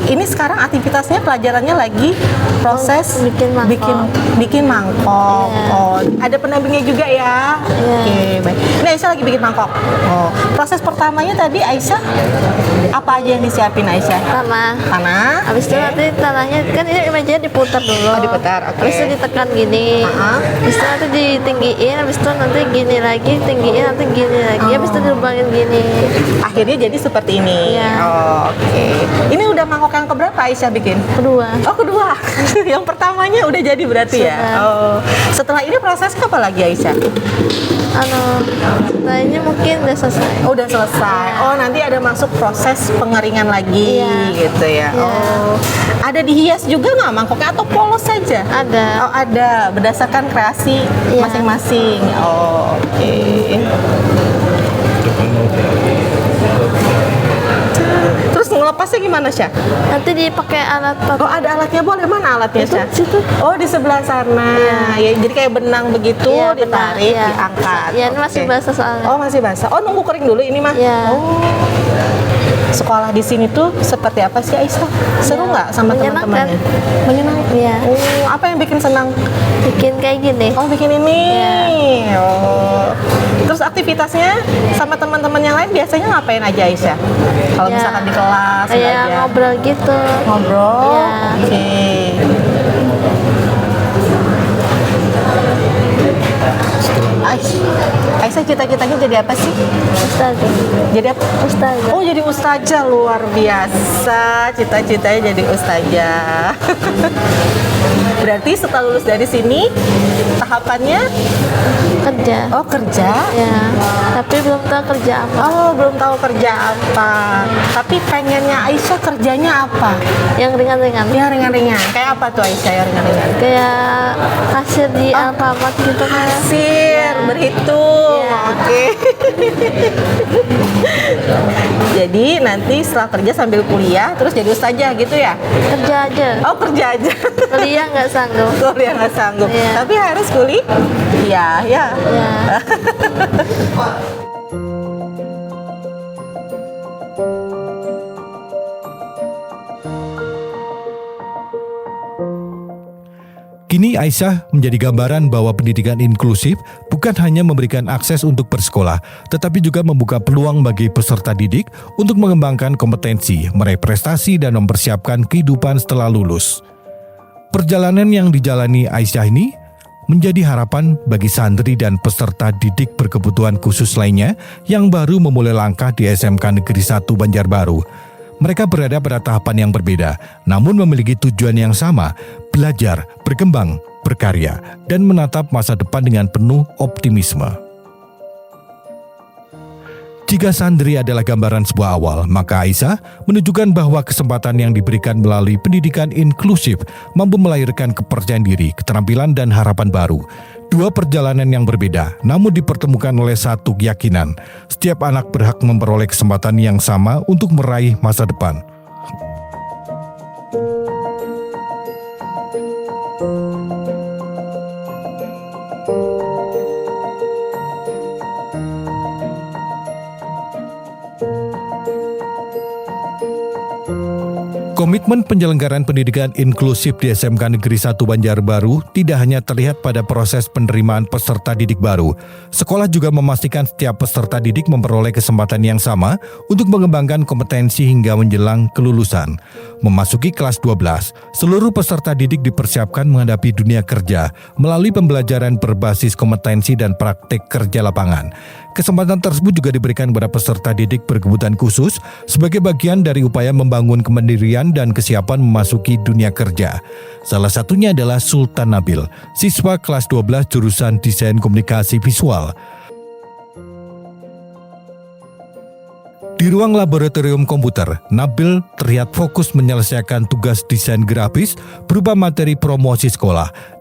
Ini sekarang aktivitasnya pelajarannya lagi proses bikin mangkok. Bikin mangkok. Oh, ada pendampingnya juga ya? Oke, baik. Ini Aisyah lagi bikin mangkok. Oh, proses pertamanya tadi Aisyah apa aja yang disiapin Aisyah? Tanah. Habis itu nanti tanahnya kan ini mejanya diputar dulu. Oh, diputar, oke. Habis itu ditekan gini. Habis itu nanti ditinggiin, habis itu nanti gini lagi, tinggiin, nanti gini lagi, habis itu dilubangin gini. Akhirnya jadi seperti ini. Iya. Oh, oke. Ini udah mangkok yang keberapa Aisyah bikin? Kedua. Oh, kedua. Yang pertamanya udah jadi berarti ya? Oh. Setelah ini prosesnya apa lagi Aisyah? Lainnya mungkin udah selesai. Oh, udah selesai. Oh, nanti ada masuk proses pengeringan lagi gitu ya. Oh. Ada dihias juga nggak mangkoknya atau polos saja? Ada. Oh, ada. Berdasarkan kreasi Iya. masing-masing. Oh, oke. Terus ngelepasnya gimana, Syah? Nanti dipakai alat Oh, ada alatnya, boleh. Mana alatnya, Itu, Syah? situ. Oh, di sebelah sana. Ya, jadi kayak benang begitu, Iya, benar. ditarik, Iya. diangkat. Iya, ini masih Oke. basah soalnya. Oh, masih basah. Oh, nunggu kering dulu ini mah. Iya. Oh. Sekolah di sini tuh seperti apa sih, Aisyah? Seru nggak sama Menyenangkan. teman-temannya? Menyenangkan. Iya. Oh, apa yang bikin senang? Bikin kayak gini. Oh, bikin ini. Iya. Oh. Terus aktivitasnya sama teman-teman yang lain biasanya ngapain aja, Aisyah? Kalau Ya, misalkan di kelas kayak belajar. ngobrol gitu. Ngobrol. Iya. Oke. Aisyah cita-citanya jadi apa sih? Ustazah. Jadi apa? Ustazah. Oh, jadi ustazah, luar biasa. Cita-citanya jadi ustazah. Berarti setelah lulus dari sini tahapannya Kerja. oh kerja. Ya. Tapi belum tahu kerja apa. Oh, belum tahu kerja apa. Tapi pengennya Aisyah kerjanya apa? Yang ringan-ringan. Yang ringan-ringan. Kayak apa tuh Aisyah yang ringan-ringan? Kayak kasir di Alfamart gitu kan. Kasir, berhitung. Iya. Oke. Jadi nanti setelah kerja sambil kuliah terus jadi ustazah gitu ya? Kerja aja. Oh, kerja aja. Kuliah nggak sanggup. Kuliah nggak sanggup. Iya. Tapi harus kuliah. Iya, ya. Ya. Kini Aisyah menjadi gambaran bahwa pendidikan inklusif bukan hanya memberikan akses untuk bersekolah, tetapi juga membuka peluang bagi peserta didik untuk mengembangkan kompetensi, meraih prestasi, dan mempersiapkan kehidupan setelah lulus. Perjalanan yang dijalani Aisyah ini menjadi harapan bagi santri dan peserta didik berkebutuhan khusus lainnya yang baru memulai langkah di SMK Negeri 1 Banjarbaru. Mereka berada pada tahapan yang berbeda, namun memiliki tujuan yang sama, belajar, berkembang, berkarya, dan menatap masa depan dengan penuh optimisme. Jika santri adalah gambaran sebuah awal, maka Aisyah menunjukkan bahwa kesempatan yang diberikan melalui pendidikan inklusif mampu melahirkan kepercayaan diri, keterampilan, dan harapan baru. Dua perjalanan yang berbeda, namun dipertemukan oleh satu keyakinan. Setiap anak berhak memperoleh kesempatan yang sama untuk meraih masa depan. Komitmen penyelenggaraan pendidikan inklusif di SMK Negeri 1 Banjarbaru tidak hanya terlihat pada proses penerimaan peserta didik baru. Sekolah juga memastikan setiap peserta didik memperoleh kesempatan yang sama untuk mengembangkan kompetensi hingga menjelang kelulusan. Memasuki kelas 12, seluruh peserta didik dipersiapkan menghadapi dunia kerja melalui pembelajaran berbasis kompetensi dan praktek kerja lapangan. Kesempatan tersebut juga diberikan kepada peserta didik berkebutuhan khusus sebagai bagian dari upaya membangun kemandirian dan kesiapan memasuki dunia kerja. Salah satunya adalah Sultan Nabil, siswa kelas 12 jurusan Desain Komunikasi Visual. Di ruang laboratorium komputer, Nabil terlihat fokus menyelesaikan tugas desain grafis berupa materi promosi sekolah.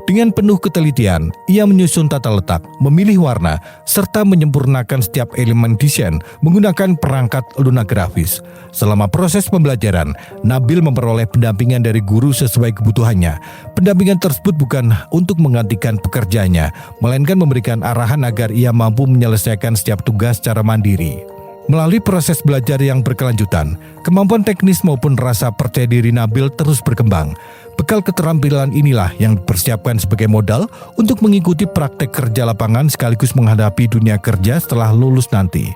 Dengan penuh ketelitian, ia menyusun tata letak, memilih warna, serta menyempurnakan setiap elemen desain menggunakan perangkat lunagrafis. Selama proses pembelajaran, Nabil memperoleh pendampingan dari guru sesuai kebutuhannya. Pendampingan tersebut bukan untuk menggantikan pekerjaannya, melainkan memberikan arahan agar ia mampu menyelesaikan setiap tugas secara mandiri. Melalui proses belajar yang berkelanjutan, kemampuan teknis maupun rasa percaya diri Nabil terus berkembang. Bekal keterampilan inilah yang dipersiapkan sebagai modal untuk mengikuti praktek kerja lapangan sekaligus menghadapi dunia kerja setelah lulus nanti.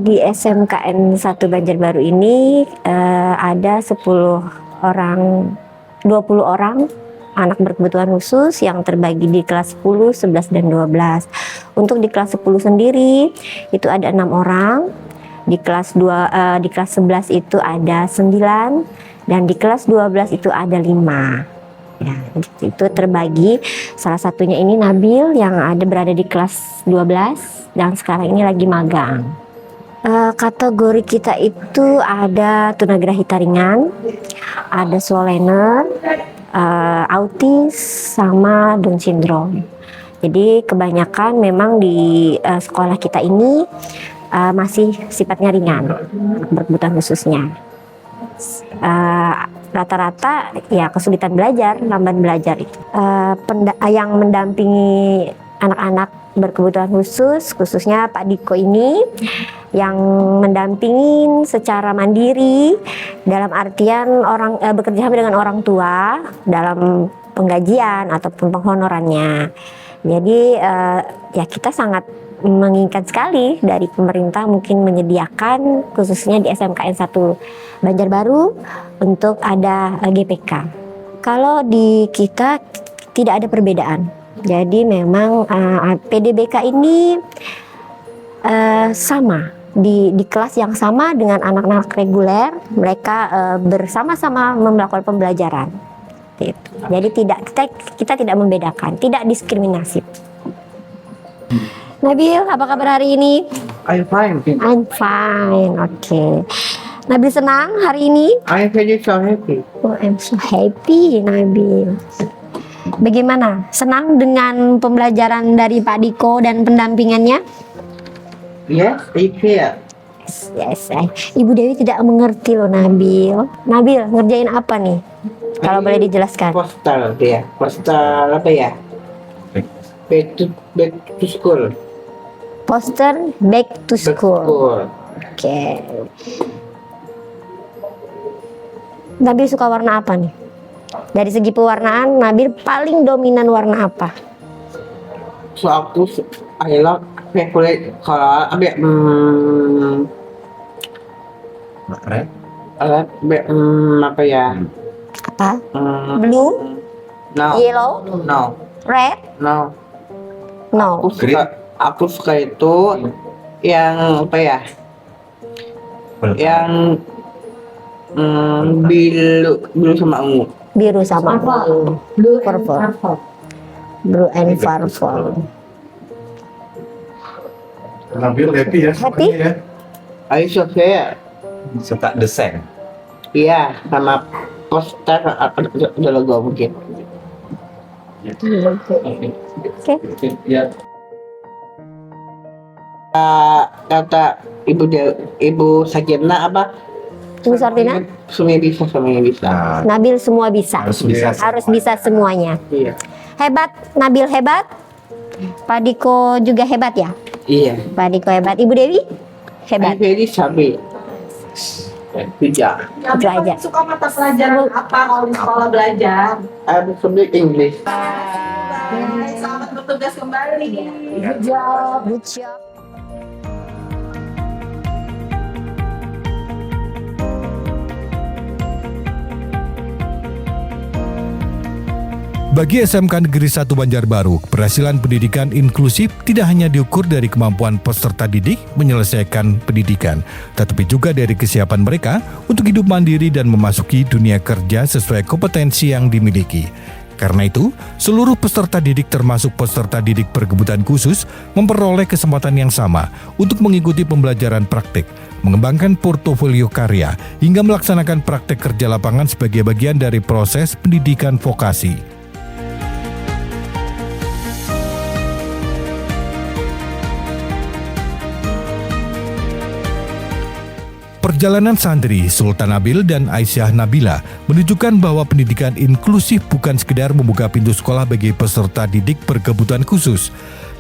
Di SMKN 1 Banjarbaru ini ada 20 orang anak berkebutuhan khusus yang terbagi di kelas 10, 11, dan 12. Untuk di kelas 10 sendiri itu ada 6 orang, di kelas 11 itu ada 9, dan di kelas 12 itu ada 5. Ya, itu terbagi. Salah satunya ini Nabil yang berada di kelas 12 dan sekarang ini lagi magang. Kategori kita itu ada tunagrahita ringan, ada slow learner, autis sama Down syndrome. Jadi kebanyakan memang di sekolah kita ini masih sifatnya ringan, berkebutuhan khususnya. Rata-rata ya kesulitan belajar, lambat belajar itu. Yang mendampingi anak-anak berkebutuhan khusus, khususnya Pak Diko ini yang mendampingin secara mandiri dalam artian bekerja sama dengan orang tua dalam penggajian ataupun penghonorannya. Jadi ya kita sangat menginginkan sekali dari pemerintah mungkin menyediakan khususnya di SMKN 1 Banjarbaru untuk ada GPK. Kalau di kita tidak ada perbedaan. Jadi memang PDBK ini sama di kelas yang sama dengan anak-anak reguler, mereka bersama-sama melakukan pembelajaran. Gitu. Jadi kita tidak membedakan, tidak diskriminasi. Nabil, apa kabar hari ini? I'm fine. I'm fine, oke. Nabil senang hari ini? I'm very so happy. Oh, I'm so happy, Nabil. Bagaimana? Senang dengan pembelajaran dari Pak Diko dan pendampingannya? Yes, yeah. Yes. Ibu Dewi tidak mengerti loh, Nabil. Nabil, ngerjain apa nih? Kalau boleh dijelaskan. Postal dia. Postal apa ya? Back to school. Poster back to school. Oke. Nabil suka warna apa nih? Dari segi pewarnaan, Nabil paling dominan warna apa? So aku I love favorite color Red. apa ya? Apa? Blue? No. Yellow? No. Red? No. No. Aku suka itu yang apa ya? Yang biru sama ungu. Biru sama ungu. Blue purple. Blue and purple. Nabil happy ya? Happy? Ya? I Suka desain. Iya, sama poster ada logo mungkin. Oke. Ya. Kata Ibu Sakirna apa? Ibu Sartina? Semuanya bisa. Nabil semua bisa. Harus bisa semuanya. Iya. Hebat, Nabil hebat. Pak Diko juga hebat ya? Iya. Pak Diko hebat. Ibu Dewi? Hebat. Jadi sabi. Tidak. Itu aja. Suka mata pelajaran apa kalau di sekolah belajar? Aku suka English. Selamat bertugas kembali. Good job. Good job. Bagi SMK Negeri 1 Banjarbaru, keberhasilan pendidikan inklusif tidak hanya diukur dari kemampuan peserta didik menyelesaikan pendidikan, tetapi juga dari kesiapan mereka untuk hidup mandiri dan memasuki dunia kerja sesuai kompetensi yang dimiliki. Karena itu, seluruh peserta didik termasuk peserta didik berkebutuhan khusus memperoleh kesempatan yang sama untuk mengikuti pembelajaran praktik, mengembangkan portofolio karya, hingga melaksanakan praktek kerja lapangan sebagai bagian dari proses pendidikan vokasi. Perjalanan santri Sultan Nabil dan Aisyah Nabila menunjukkan bahwa pendidikan inklusif bukan sekedar membuka pintu sekolah bagi peserta didik berkebutuhan khusus.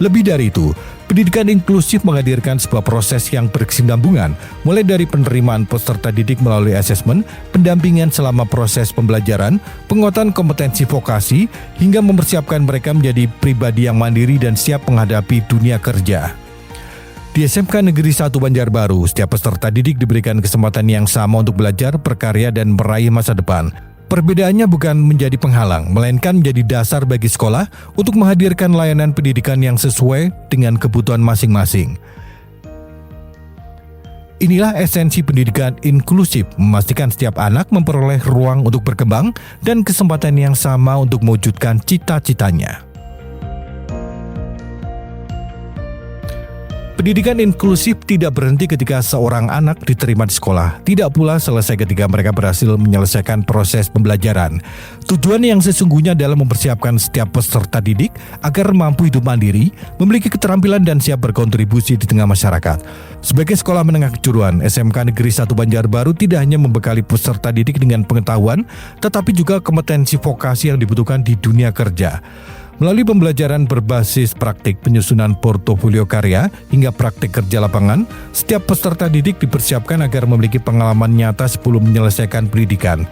Lebih dari itu, pendidikan inklusif menghadirkan sebuah proses yang berkesinambungan, mulai dari penerimaan peserta didik melalui asesmen, pendampingan selama proses pembelajaran, penguatan kompetensi vokasi, hingga mempersiapkan mereka menjadi pribadi yang mandiri dan siap menghadapi dunia kerja. Di SMK Negeri 1 Banjarbaru, setiap peserta didik diberikan kesempatan yang sama untuk belajar, berkarya, dan meraih masa depan. Perbedaannya bukan menjadi penghalang, melainkan menjadi dasar bagi sekolah untuk menghadirkan layanan pendidikan yang sesuai dengan kebutuhan masing-masing. Inilah esensi pendidikan inklusif, memastikan setiap anak memperoleh ruang untuk berkembang dan kesempatan yang sama untuk mewujudkan cita-citanya. Pendidikan inklusif tidak berhenti ketika seorang anak diterima di sekolah, tidak pula selesai ketika mereka berhasil menyelesaikan proses pembelajaran. Tujuan yang sesungguhnya adalah mempersiapkan setiap peserta didik agar mampu hidup mandiri, memiliki keterampilan dan siap berkontribusi di tengah masyarakat. Sebagai sekolah menengah kejuruan, SMK Negeri 1 Banjarbaru tidak hanya membekali peserta didik dengan pengetahuan, tetapi juga kompetensi vokasi yang dibutuhkan di dunia kerja. Melalui pembelajaran berbasis praktik, penyusunan portofolio karya, hingga praktik kerja lapangan, setiap peserta didik dipersiapkan agar memiliki pengalaman nyata sebelum menyelesaikan pendidikan.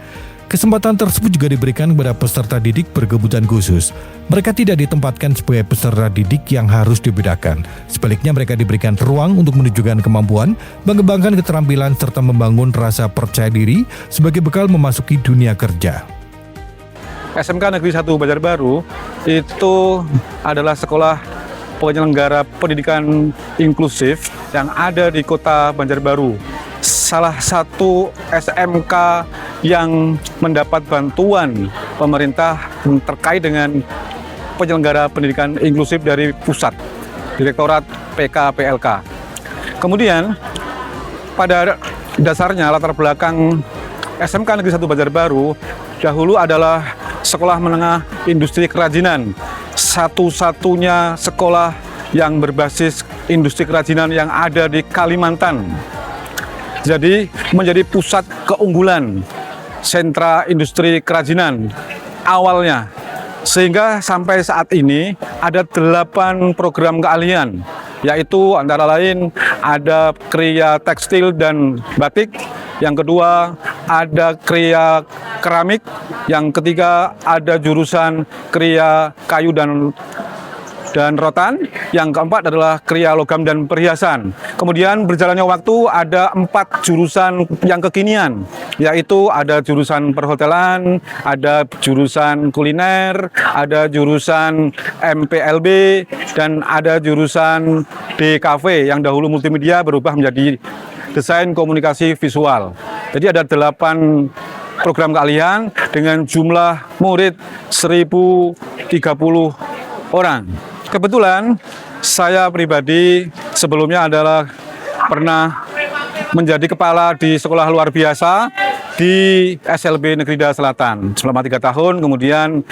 Kesempatan tersebut juga diberikan kepada peserta didik berkebutuhan khusus. Mereka tidak ditempatkan sebagai peserta didik yang harus dibedakan. Sebaliknya mereka diberikan ruang untuk menunjukkan kemampuan, mengembangkan keterampilan, serta membangun rasa percaya diri sebagai bekal memasuki dunia kerja. SMK Negeri 1 Banjarbaru itu adalah sekolah penyelenggara pendidikan inklusif yang ada di Kota Banjarbaru. Salah satu SMK yang mendapat bantuan pemerintah terkait dengan penyelenggara pendidikan inklusif dari pusat, Direktorat PKPLK. Kemudian pada dasarnya latar belakang SMK Negeri 1 Banjarbaru dahulu adalah sekolah menengah industri kerajinan, satu-satunya sekolah yang berbasis industri kerajinan yang ada di Kalimantan. Jadi menjadi pusat keunggulan sentra industri kerajinan awalnya, sehingga sampai saat ini ada 8 program keahlian, yaitu antara lain ada kriya tekstil dan batik, yang kedua ada kriya keramik, yang ketiga ada jurusan kriya kayu dan rotan, yang keempat adalah kriya logam dan perhiasan. Kemudian berjalannya waktu ada 4 jurusan yang kekinian, yaitu ada jurusan perhotelan, ada jurusan kuliner, ada jurusan MPLB, dan ada jurusan DKV yang dahulu multimedia berubah menjadi desain komunikasi visual. Jadi ada 8 program keahlian dengan jumlah murid 1030 orang. Kebetulan saya pribadi sebelumnya adalah pernah menjadi kepala di sekolah luar biasa di SLB Negeri Daya Selatan selama 3 tahun, kemudian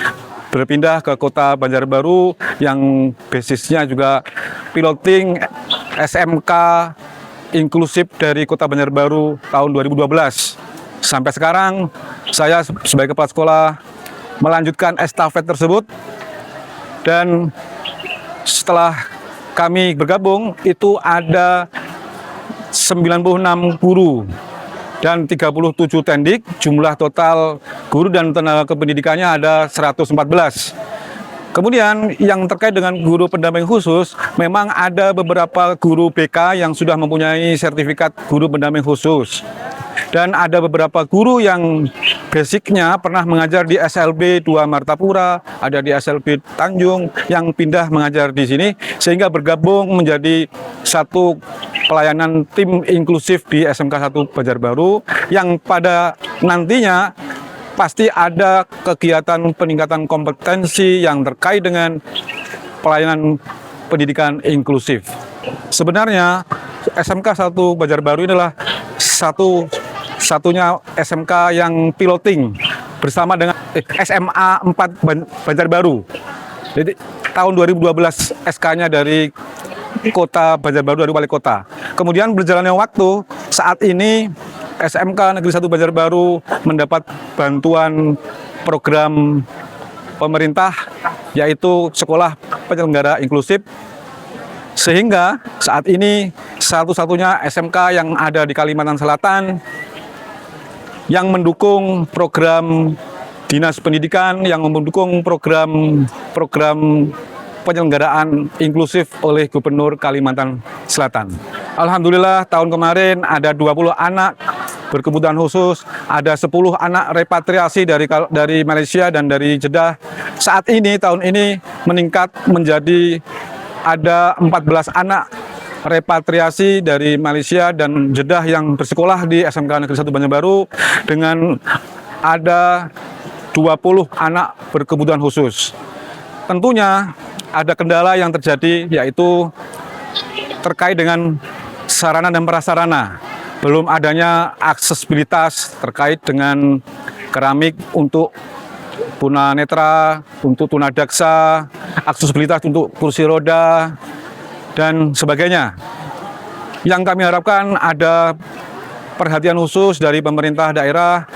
berpindah ke Kota Banjarbaru yang basisnya juga piloting SMK inklusif dari Kota Banjarbaru tahun 2012. Sampai sekarang saya sebagai kepala sekolah melanjutkan estafet tersebut, dan setelah kami bergabung itu ada 96 guru dan 37 tendik. Jumlah total guru dan tenaga kependidikannya ada 114. Kemudian yang terkait dengan guru pendamping khusus, memang ada beberapa guru BK yang sudah mempunyai sertifikat guru pendamping khusus. Dan ada beberapa guru yang basicnya pernah mengajar di SLB 2 Martapura, ada di SLB Tanjung, yang pindah mengajar di sini, sehingga bergabung menjadi satu pelayanan tim inklusif di SMK 1 Banjarbaru, yang pada nantinya pasti ada kegiatan peningkatan kompetensi yang terkait dengan pelayanan pendidikan inklusif. Sebenarnya SMK 1 Banjarbaru ini adalah satunya SMK yang piloting bersama dengan SMA 4 Banjarbaru. Jadi tahun 2012 SK-nya dari Kota Banjarbaru, dari Wali Kota. Kemudian berjalannya waktu, saat ini SMK Negeri 1 Banjarbaru mendapat bantuan program pemerintah, yaitu Sekolah Penyelenggara Inklusif, sehingga saat ini satu-satunya SMK yang ada di Kalimantan Selatan yang mendukung program Dinas Pendidikan, yang mendukung program penyelenggaraan inklusif oleh Gubernur Kalimantan Selatan. Alhamdulillah tahun kemarin ada 20 anak berkebutuhan khusus, ada 10 anak repatriasi dari Malaysia dan dari Jeddah. Saat ini tahun ini meningkat menjadi ada 14 anak repatriasi dari Malaysia dan Jeddah yang bersekolah di SMK Negeri 1 Banjarbaru, dengan ada 20 anak berkebutuhan khusus. Tentunya ada kendala yang terjadi, yaitu terkait dengan sarana dan prasarana. Belum adanya aksesibilitas terkait dengan keramik untuk tunanetra, untuk tunadaksa, aksesibilitas untuk kursi roda, dan sebagainya. Yang kami harapkan ada perhatian khusus dari pemerintah daerah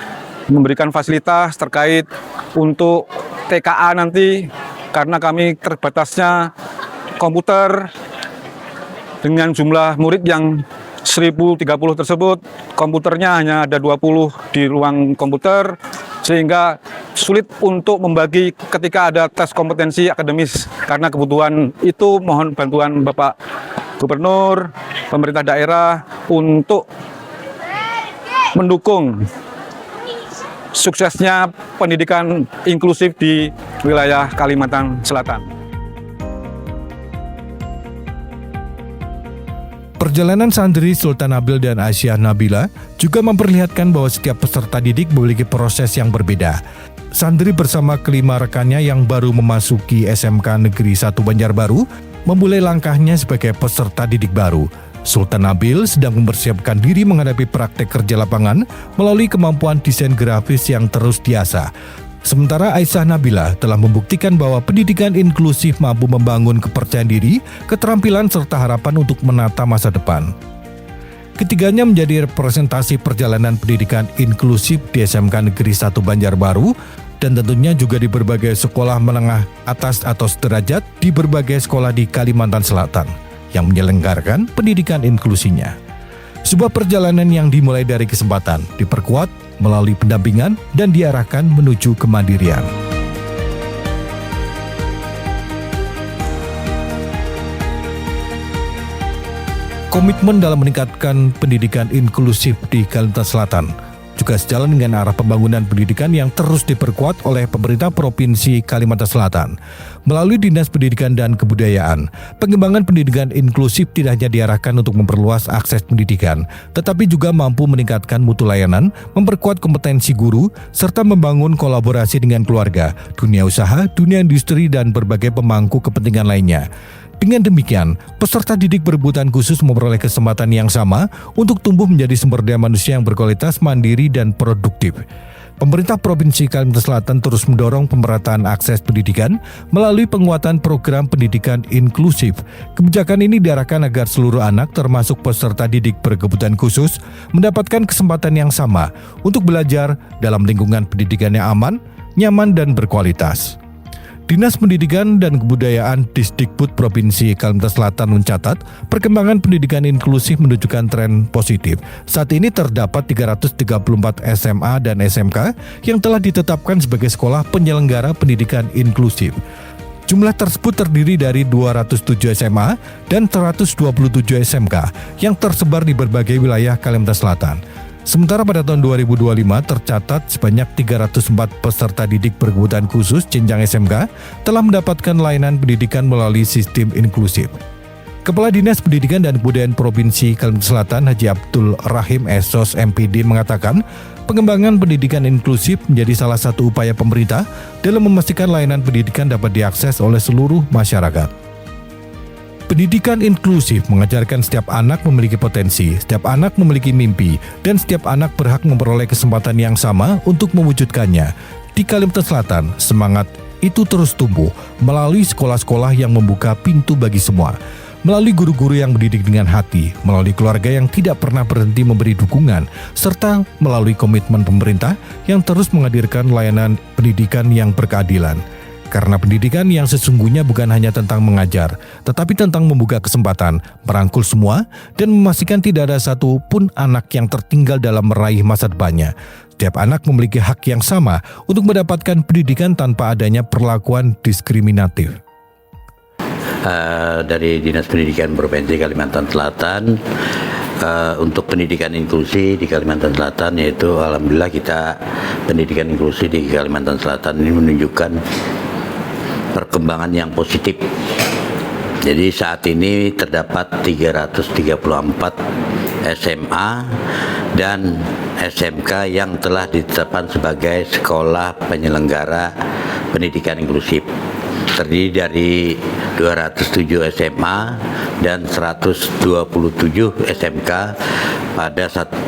memberikan fasilitas terkait untuk TKA nanti, karena kami terbatasnya komputer dengan jumlah murid yang 1030 tersebut, komputernya hanya ada 20 di ruang komputer, sehingga sulit untuk membagi ketika ada tes kompetensi akademis. Karena kebutuhan itu mohon bantuan Bapak Gubernur, pemerintah daerah untuk mendukung suksesnya pendidikan inklusif di wilayah Kalimantan Selatan. Perjalanan santri Sultan Nabil dan Aisyah Nabila juga memperlihatkan bahwa setiap peserta didik memiliki proses yang berbeda. Santri bersama kelima rekannya yang baru memasuki SMK Negeri 1 Banjarbaru memulai langkahnya sebagai peserta didik baru. Sultan Nabil sedang mempersiapkan diri menghadapi praktek kerja lapangan melalui kemampuan desain grafis yang terus diasah. Sementara Aisyah Nabila telah membuktikan bahwa pendidikan inklusif mampu membangun kepercayaan diri, keterampilan serta harapan untuk menata masa depan. Ketiganya menjadi representasi perjalanan pendidikan inklusif di SMK Negeri 1 Banjarbaru dan tentunya juga di berbagai sekolah menengah atas atau sederajat di berbagai sekolah di Kalimantan Selatan yang menyelenggarakan pendidikan inklusinya. Sebuah perjalanan yang dimulai dari kesempatan, diperkuat melalui pendampingan dan diarahkan menuju kemandirian. Komitmen dalam meningkatkan pendidikan inklusif di Kalimantan Selatan juga sejalan dengan arah pembangunan pendidikan yang terus diperkuat oleh pemerintah Provinsi Kalimantan Selatan. Melalui Dinas Pendidikan dan Kebudayaan, pengembangan pendidikan inklusif tidak hanya diarahkan untuk memperluas akses pendidikan, tetapi juga mampu meningkatkan mutu layanan, memperkuat kompetensi guru, serta membangun kolaborasi dengan keluarga, dunia usaha, dunia industri, dan berbagai pemangku kepentingan lainnya. Dengan demikian, peserta didik berkebutuhan khusus memperoleh kesempatan yang sama untuk tumbuh menjadi sumber daya manusia yang berkualitas, mandiri, dan produktif. Pemerintah Provinsi Kalimantan Selatan terus mendorong pemerataan akses pendidikan melalui penguatan program pendidikan inklusif. Kebijakan ini diarahkan agar seluruh anak termasuk peserta didik berkebutuhan khusus mendapatkan kesempatan yang sama untuk belajar dalam lingkungan pendidikan yang aman, nyaman, dan berkualitas. Dinas Pendidikan dan Kebudayaan Disdikbud Provinsi Kalimantan Selatan mencatat perkembangan pendidikan inklusif menunjukkan tren positif. Saat ini terdapat 334 SMA dan SMK yang telah ditetapkan sebagai sekolah penyelenggara pendidikan inklusif. Jumlah tersebut terdiri dari 207 SMA dan 127 SMK yang tersebar di berbagai wilayah Kalimantan Selatan. Sementara pada tahun 2025 tercatat sebanyak 304 peserta didik berkebutuhan khusus jenjang SMK telah mendapatkan layanan pendidikan melalui sistem inklusif. Kepala Dinas Pendidikan dan Kebudayaan Provinsi Kalimantan Selatan Haji Abdul Rahim SOS MPD mengatakan pengembangan pendidikan inklusif menjadi salah satu upaya pemerintah dalam memastikan layanan pendidikan dapat diakses oleh seluruh masyarakat. Pendidikan inklusif mengajarkan setiap anak memiliki potensi, setiap anak memiliki mimpi, dan setiap anak berhak memperoleh kesempatan yang sama untuk mewujudkannya. Di Kalimantan Selatan, semangat itu terus tumbuh melalui sekolah-sekolah yang membuka pintu bagi semua, melalui guru-guru yang mendidik dengan hati, melalui keluarga yang tidak pernah berhenti memberi dukungan, serta melalui komitmen pemerintah yang terus menghadirkan layanan pendidikan yang berkeadilan. Karena pendidikan yang sesungguhnya bukan hanya tentang mengajar, tetapi tentang membuka kesempatan, merangkul semua, dan memastikan tidak ada satu pun anak yang tertinggal dalam meraih masa depannya. Setiap anak memiliki hak yang sama untuk mendapatkan pendidikan tanpa adanya perlakuan diskriminatif. Dari Dinas Pendidikan Provinsi Kalimantan Selatan, untuk pendidikan inklusi di Kalimantan Selatan, yaitu alhamdulillah kita pendidikan inklusi di Kalimantan Selatan ini menunjukkan perkembangan yang positif. Jadi saat ini terdapat 334 SMA dan SMK yang telah ditetapkan sebagai sekolah penyelenggara pendidikan inklusif. terdiri dari 207 SMA dan 127 SMK pada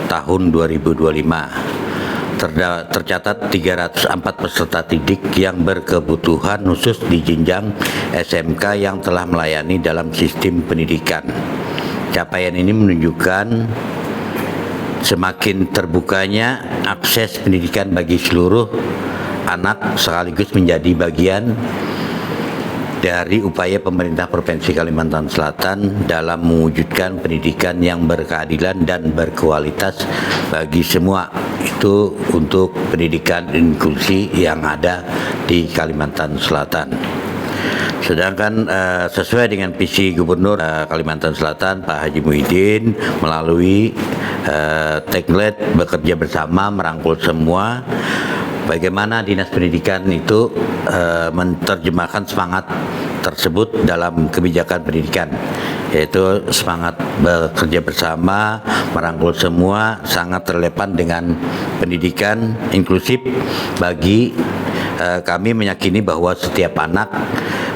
tahun 2025. Tercatat 304 peserta didik yang berkebutuhan khusus di jenjang SMK yang telah melayani dalam sistem pendidikan. Capaian ini menunjukkan semakin terbukanya akses pendidikan bagi seluruh anak sekaligus menjadi bagian dari upaya pemerintah Provinsi Kalimantan Selatan dalam mewujudkan pendidikan yang berkeadilan dan berkualitas bagi semua. Itu untuk pendidikan inklusi yang ada di Kalimantan Selatan. Sedangkan sesuai dengan visi Gubernur Kalimantan Selatan Pak Haji Muhyiddin melalui tagline bekerja bersama merangkul semua, bagaimana Dinas Pendidikan itu menerjemahkan semangat tersebut dalam kebijakan pendidikan, yaitu semangat bekerja bersama, merangkul semua, sangat relevan dengan pendidikan inklusif. Bagi kami meyakini bahwa setiap anak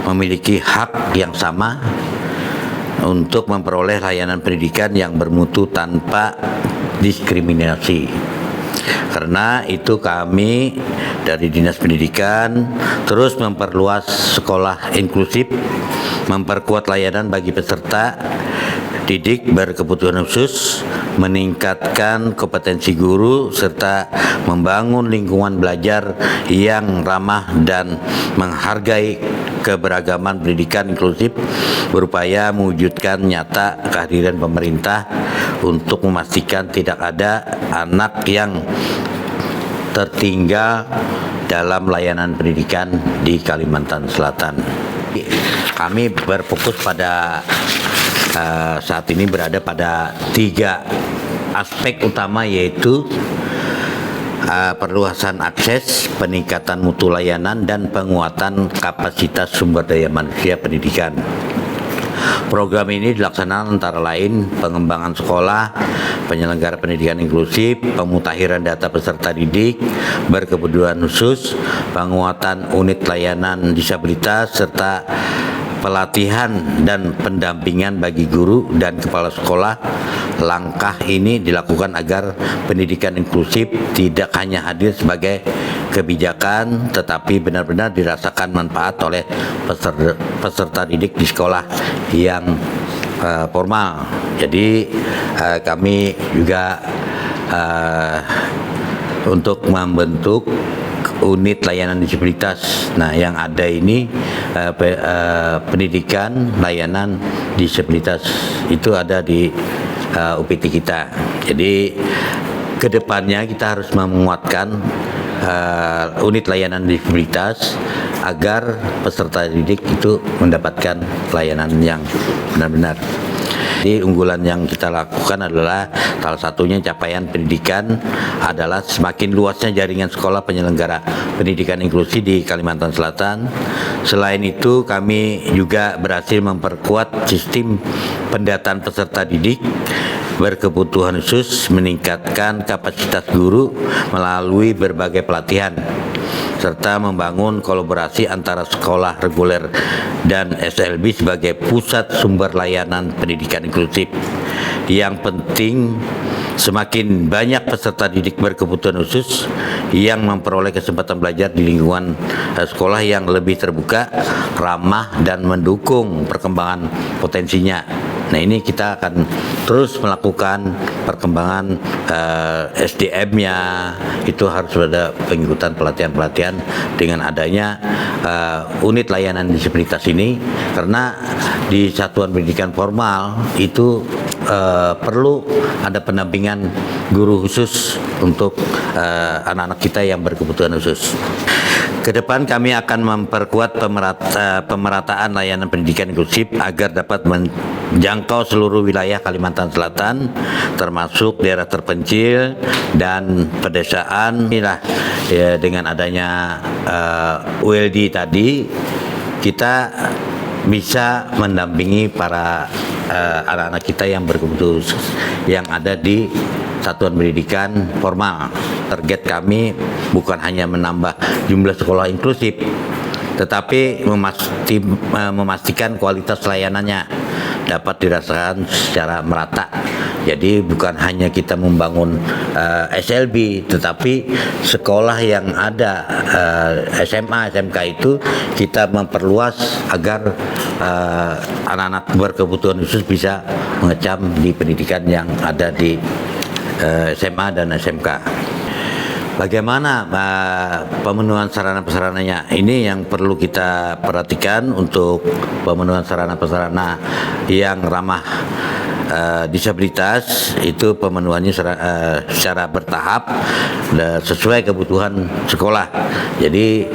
memiliki hak yang sama untuk memperoleh layanan pendidikan yang bermutu tanpa diskriminasi. Karena itu kami dari Dinas Pendidikan terus memperluas sekolah inklusif, memperkuat layanan bagi peserta didik berkebutuhan khusus, meningkatkan kompetensi guru, serta membangun lingkungan belajar yang ramah dan menghargai keberagaman pendidikan inklusif, berupaya mewujudkan nyata kehadiran pemerintah untuk memastikan tidak ada anak yang tertinggal dalam layanan pendidikan di Kalimantan Selatan. Kami berfokus pada saat ini berada pada 3 aspek utama, yaitu perluasan akses, peningkatan mutu layanan, dan penguatan kapasitas sumber daya manusia pendidikan. Program ini dilaksanakan antara lain pengembangan sekolah, penyelenggara pendidikan inklusif, pemutakhiran data peserta didik berkebutuhan khusus, penguatan unit layanan disabilitas, serta pelatihan dan pendampingan bagi guru dan kepala sekolah. Langkah ini dilakukan agar pendidikan inklusif tidak hanya hadir sebagai kebijakan, tetapi benar-benar dirasakan manfaat oleh peserta didik di sekolah yang formal. Jadi kami juga untuk membentuk unit layanan disabilitas. Nah, yang ada ini pendidikan layanan disabilitas itu ada di UPT kita. Jadi kedepannya kita harus menguatkan unit layanan disabilitas agar peserta didik itu mendapatkan pelayanan yang benar-benar. Jadi unggulan yang kita lakukan adalah salah satunya capaian pendidikan adalah semakin luasnya jaringan sekolah penyelenggara pendidikan inklusi di Kalimantan Selatan. Selain itu kami juga berhasil memperkuat sistem pendataan peserta didik berkebutuhan khusus, meningkatkan kapasitas guru melalui berbagai pelatihan, serta membangun kolaborasi antara sekolah reguler dan SLB sebagai pusat sumber layanan pendidikan inklusif. Yang penting, semakin banyak peserta didik berkebutuhan khusus yang memperoleh kesempatan belajar di lingkungan sekolah yang lebih terbuka, ramah, dan mendukung perkembangan potensinya. Nah, ini kita akan terus melakukan perkembangan SDM-nya, itu harus ada pengikutan pelatihan-pelatihan dengan adanya unit layanan disabilitas ini, karena di satuan pendidikan formal itu perlu ada pendampingan guru khusus untuk anak-anak kita yang berkebutuhan khusus. Kedepan kami akan memperkuat pemerataan layanan pendidikan inklusif agar dapat menjangkau seluruh wilayah Kalimantan Selatan, termasuk daerah terpencil dan pedesaan. Inilah ya, dengan adanya ULD tadi, kita bisa mendampingi para anak-anak kita yang berkebutuhan khusus yang ada di satuan pendidikan formal. Target kami bukan hanya menambah jumlah sekolah inklusif, tetapi memastikan kualitas layanannya dapat dirasakan secara merata. Jadi bukan hanya kita membangun SLB, tetapi sekolah yang ada SMA, SMK itu kita memperluas agar anak-anak berkebutuhan khusus bisa mengecam di pendidikan yang ada di SMA dan SMK. Bagaimana pemenuhan sarana-prasarananya? Ini yang perlu kita perhatikan untuk pemenuhan sarana-prasarana yang ramah disabilitas. Itu pemenuhannya secara bertahap sesuai kebutuhan sekolah. Jadi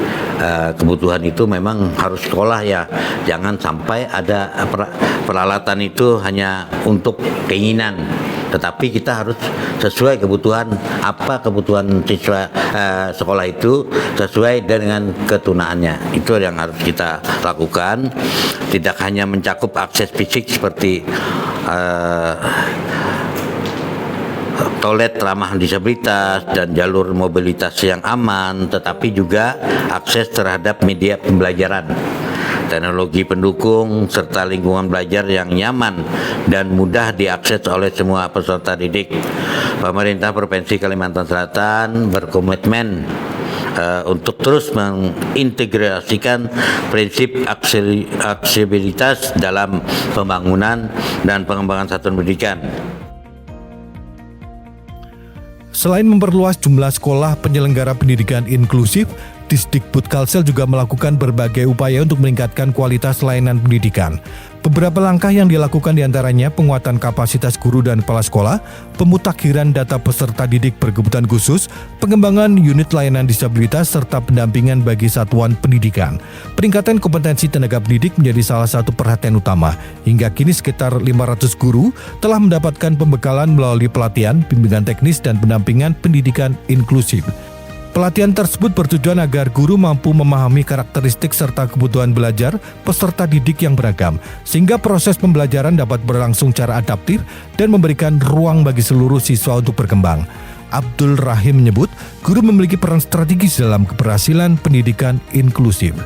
kebutuhan itu memang harus sekolah ya, jangan sampai ada peralatan itu hanya untuk keinginan, tetapi kita harus sesuai kebutuhan, apa kebutuhan siswa sekolah itu sesuai dengan ketunaannya. Itu yang harus kita lakukan, tidak hanya mencakup akses fisik seperti toilet ramah disabilitas dan jalur mobilitas yang aman, tetapi juga akses terhadap media pembelajaran, teknologi pendukung, serta lingkungan belajar yang nyaman dan mudah diakses oleh semua peserta didik. Pemerintah Provinsi Kalimantan Selatan berkomitmen untuk terus mengintegrasikan prinsip aksesibilitas dalam pembangunan dan pengembangan satuan pendidikan. Selain memperluas jumlah sekolah penyelenggara pendidikan inklusif, Disdikbud Kalsel juga melakukan berbagai upaya untuk meningkatkan kualitas layanan pendidikan. Beberapa langkah yang dilakukan diantaranya penguatan kapasitas guru dan kepala sekolah, pemutakhiran data peserta didik berkebutuhan khusus, pengembangan unit layanan disabilitas, serta pendampingan bagi satuan pendidikan. Peningkatan kompetensi tenaga pendidik menjadi salah satu perhatian utama. Hingga kini sekitar 500 guru telah mendapatkan pembekalan melalui pelatihan, bimbingan teknis, dan pendampingan pendidikan inklusif. Pelatihan tersebut bertujuan agar guru mampu memahami karakteristik serta kebutuhan belajar peserta didik yang beragam, sehingga proses pembelajaran dapat berlangsung secara adaptif dan memberikan ruang bagi seluruh siswa untuk berkembang. Abdul Rahim menyebut, guru memiliki peran strategis dalam keberhasilan pendidikan inklusif.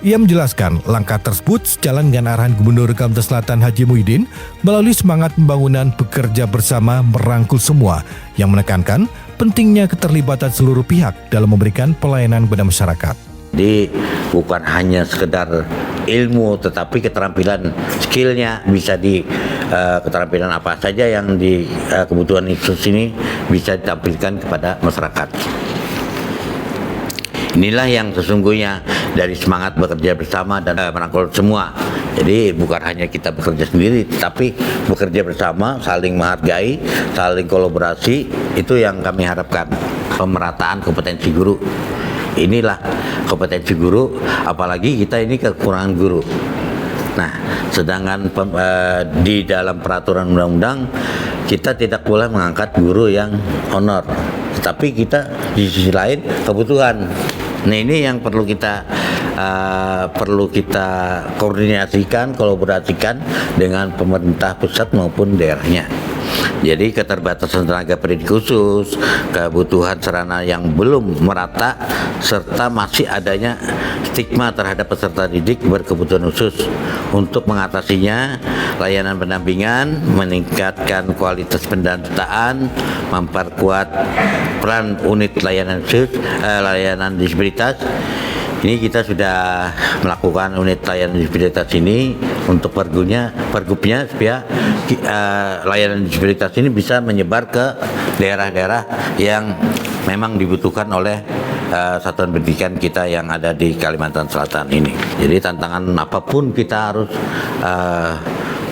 Ia menjelaskan langkah tersebut sejalan dengan arahan Gubernur Kalimantan Selatan Haji Muhyiddin melalui semangat pembangunan bekerja bersama merangkul semua, yang menekankan pentingnya keterlibatan seluruh pihak dalam memberikan pelayanan kepada masyarakat. Jadi bukan hanya sekedar ilmu, tetapi keterampilan, skillnya bisa keterampilan apa saja yang di kebutuhan khusus ini bisa ditampilkan kepada masyarakat. Inilah yang sesungguhnya dari semangat bekerja bersama dan merangkul semua. Jadi bukan hanya kita bekerja sendiri, tapi bekerja bersama, saling menghargai, saling kolaborasi, itu yang kami harapkan. Pemerataan kompetensi guru. Inilah kompetensi guru, apalagi kita ini kekurangan guru. Nah, sedangkan di dalam peraturan undang-undang kita tidak boleh mengangkat guru yang honor, tetapi kita di sisi lain kebutuhan. Nah, ini yang perlu kita koordinasikan, kolaborasikan dengan pemerintah pusat maupun daerahnya. Jadi keterbatasan tenaga pendidik khusus, kebutuhan sarana yang belum merata, serta masih adanya stigma terhadap peserta didik berkebutuhan khusus. Untuk mengatasinya, layanan pendampingan, meningkatkan kualitas pendataan, memperkuat peran unit layanan khusus, layanan disabilitas. Ini kita sudah melakukan unit layanan disabilitas ini untuk pergubnya supaya layanan disabilitas ini bisa menyebar ke daerah-daerah yang memang dibutuhkan oleh satuan pendidikan kita yang ada di Kalimantan Selatan ini. Jadi tantangan apapun kita harus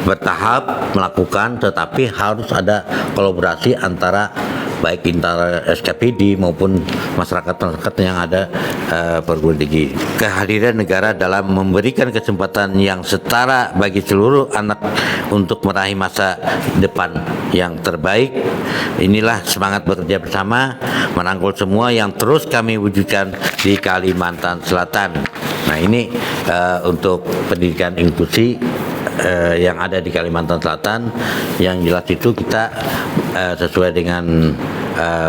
bertahap melakukan, tetapi harus ada kolaborasi antara baik antara SKPD maupun masyarakat yang ada perguruan tinggi. Kehadiran negara dalam memberikan kesempatan yang setara bagi seluruh anak untuk meraih masa depan yang terbaik. Inilah semangat bekerja bersama, merangkul semua yang terus kami wujudkan di Kalimantan Selatan. Nah, ini untuk pendidikan inklusi yang ada di Kalimantan Selatan. Yang jelas itu kita sesuai dengan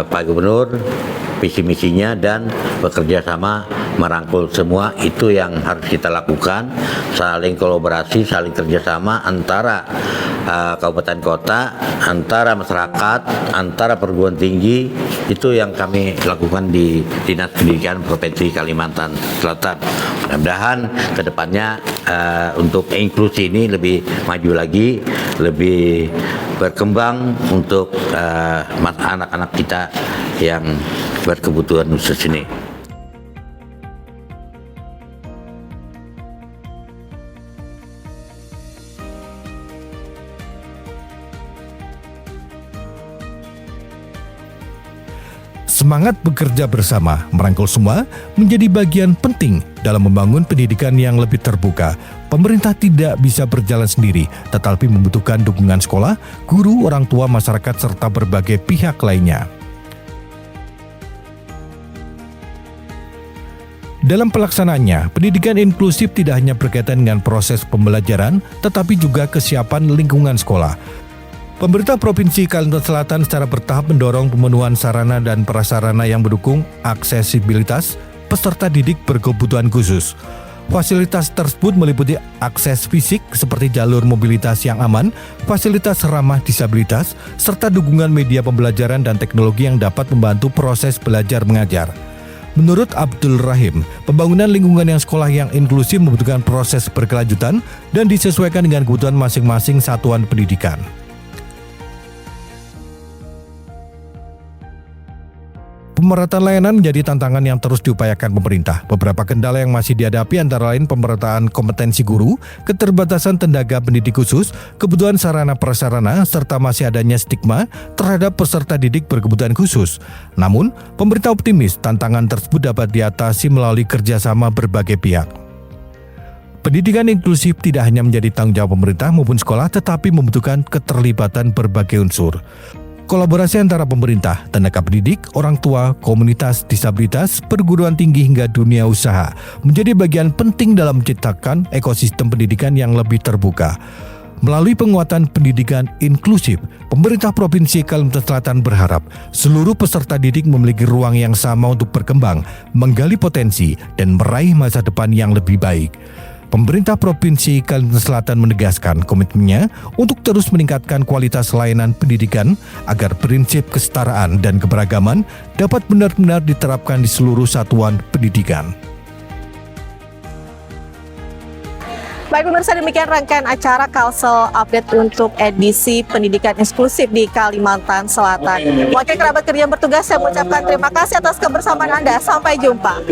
Pak Gubernur, visi misinya dan bekerja sama merangkul semua. Itu yang harus kita lakukan, saling kolaborasi, saling kerjasama antara kabupaten kota, antara masyarakat, antara perguruan tinggi. Itu yang kami lakukan di Dinas Pendidikan Provinsi Kalimantan Selatan. Mudah-mudahan kedepannya untuk inklusi ini lebih maju lagi, lebih berkembang untuk anak-anak kita yang berkebutuhan khusus ini. Semangat bekerja bersama, merangkul semua, menjadi bagian penting dalam membangun pendidikan yang lebih terbuka. Pemerintah tidak bisa berjalan sendiri, tetapi membutuhkan dukungan sekolah, guru, orang tua, masyarakat, serta berbagai pihak lainnya. Dalam pelaksanaannya, pendidikan inklusif tidak hanya berkaitan dengan proses pembelajaran, tetapi juga kesiapan lingkungan sekolah. Pemerintah Provinsi Kalimantan Selatan secara bertahap mendorong pemenuhan sarana dan prasarana yang mendukung aksesibilitas peserta didik berkebutuhan khusus. Fasilitas tersebut meliputi akses fisik seperti jalur mobilitas yang aman, fasilitas ramah disabilitas, serta dukungan media pembelajaran dan teknologi yang dapat membantu proses belajar mengajar. Menurut Abdul Rahim, pembangunan lingkungan yang sekolah yang inklusif membutuhkan proses berkelanjutan dan disesuaikan dengan kebutuhan masing-masing satuan pendidikan. Pemerataan layanan menjadi tantangan yang terus diupayakan pemerintah. Beberapa kendala yang masih dihadapi antara lain pemerataan kompetensi guru, keterbatasan tenaga pendidik khusus, kebutuhan sarana prasarana, serta masih adanya stigma terhadap peserta didik berkebutuhan khusus. Namun, pemerintah optimis tantangan tersebut dapat diatasi melalui kerjasama berbagai pihak. Pendidikan inklusif tidak hanya menjadi tanggung jawab pemerintah maupun sekolah, tetapi membutuhkan keterlibatan berbagai unsur. Kolaborasi antara pemerintah, tenaga pendidik, orang tua, komunitas disabilitas, perguruan tinggi hingga dunia usaha menjadi bagian penting dalam menciptakan ekosistem pendidikan yang lebih terbuka. Melalui penguatan pendidikan inklusif, pemerintah Provinsi Kalimantan Selatan berharap seluruh peserta didik memiliki ruang yang sama untuk berkembang, menggali potensi, dan meraih masa depan yang lebih baik. Pemerintah Provinsi Kalimantan Selatan menegaskan komitmennya untuk terus meningkatkan kualitas layanan pendidikan agar prinsip kesetaraan dan keberagaman dapat benar-benar diterapkan di seluruh satuan pendidikan. Baik pemirsa, demikian rangkaian acara Kalsel Update untuk edisi pendidikan inklusif di Kalimantan Selatan. Wakil kerabat kerja yang bertugas, saya mengucapkan terima kasih atas kebersamaan Anda. Sampai jumpa.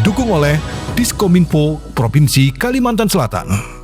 Didukung oleh Diskominfo Provinsi Kalimantan Selatan.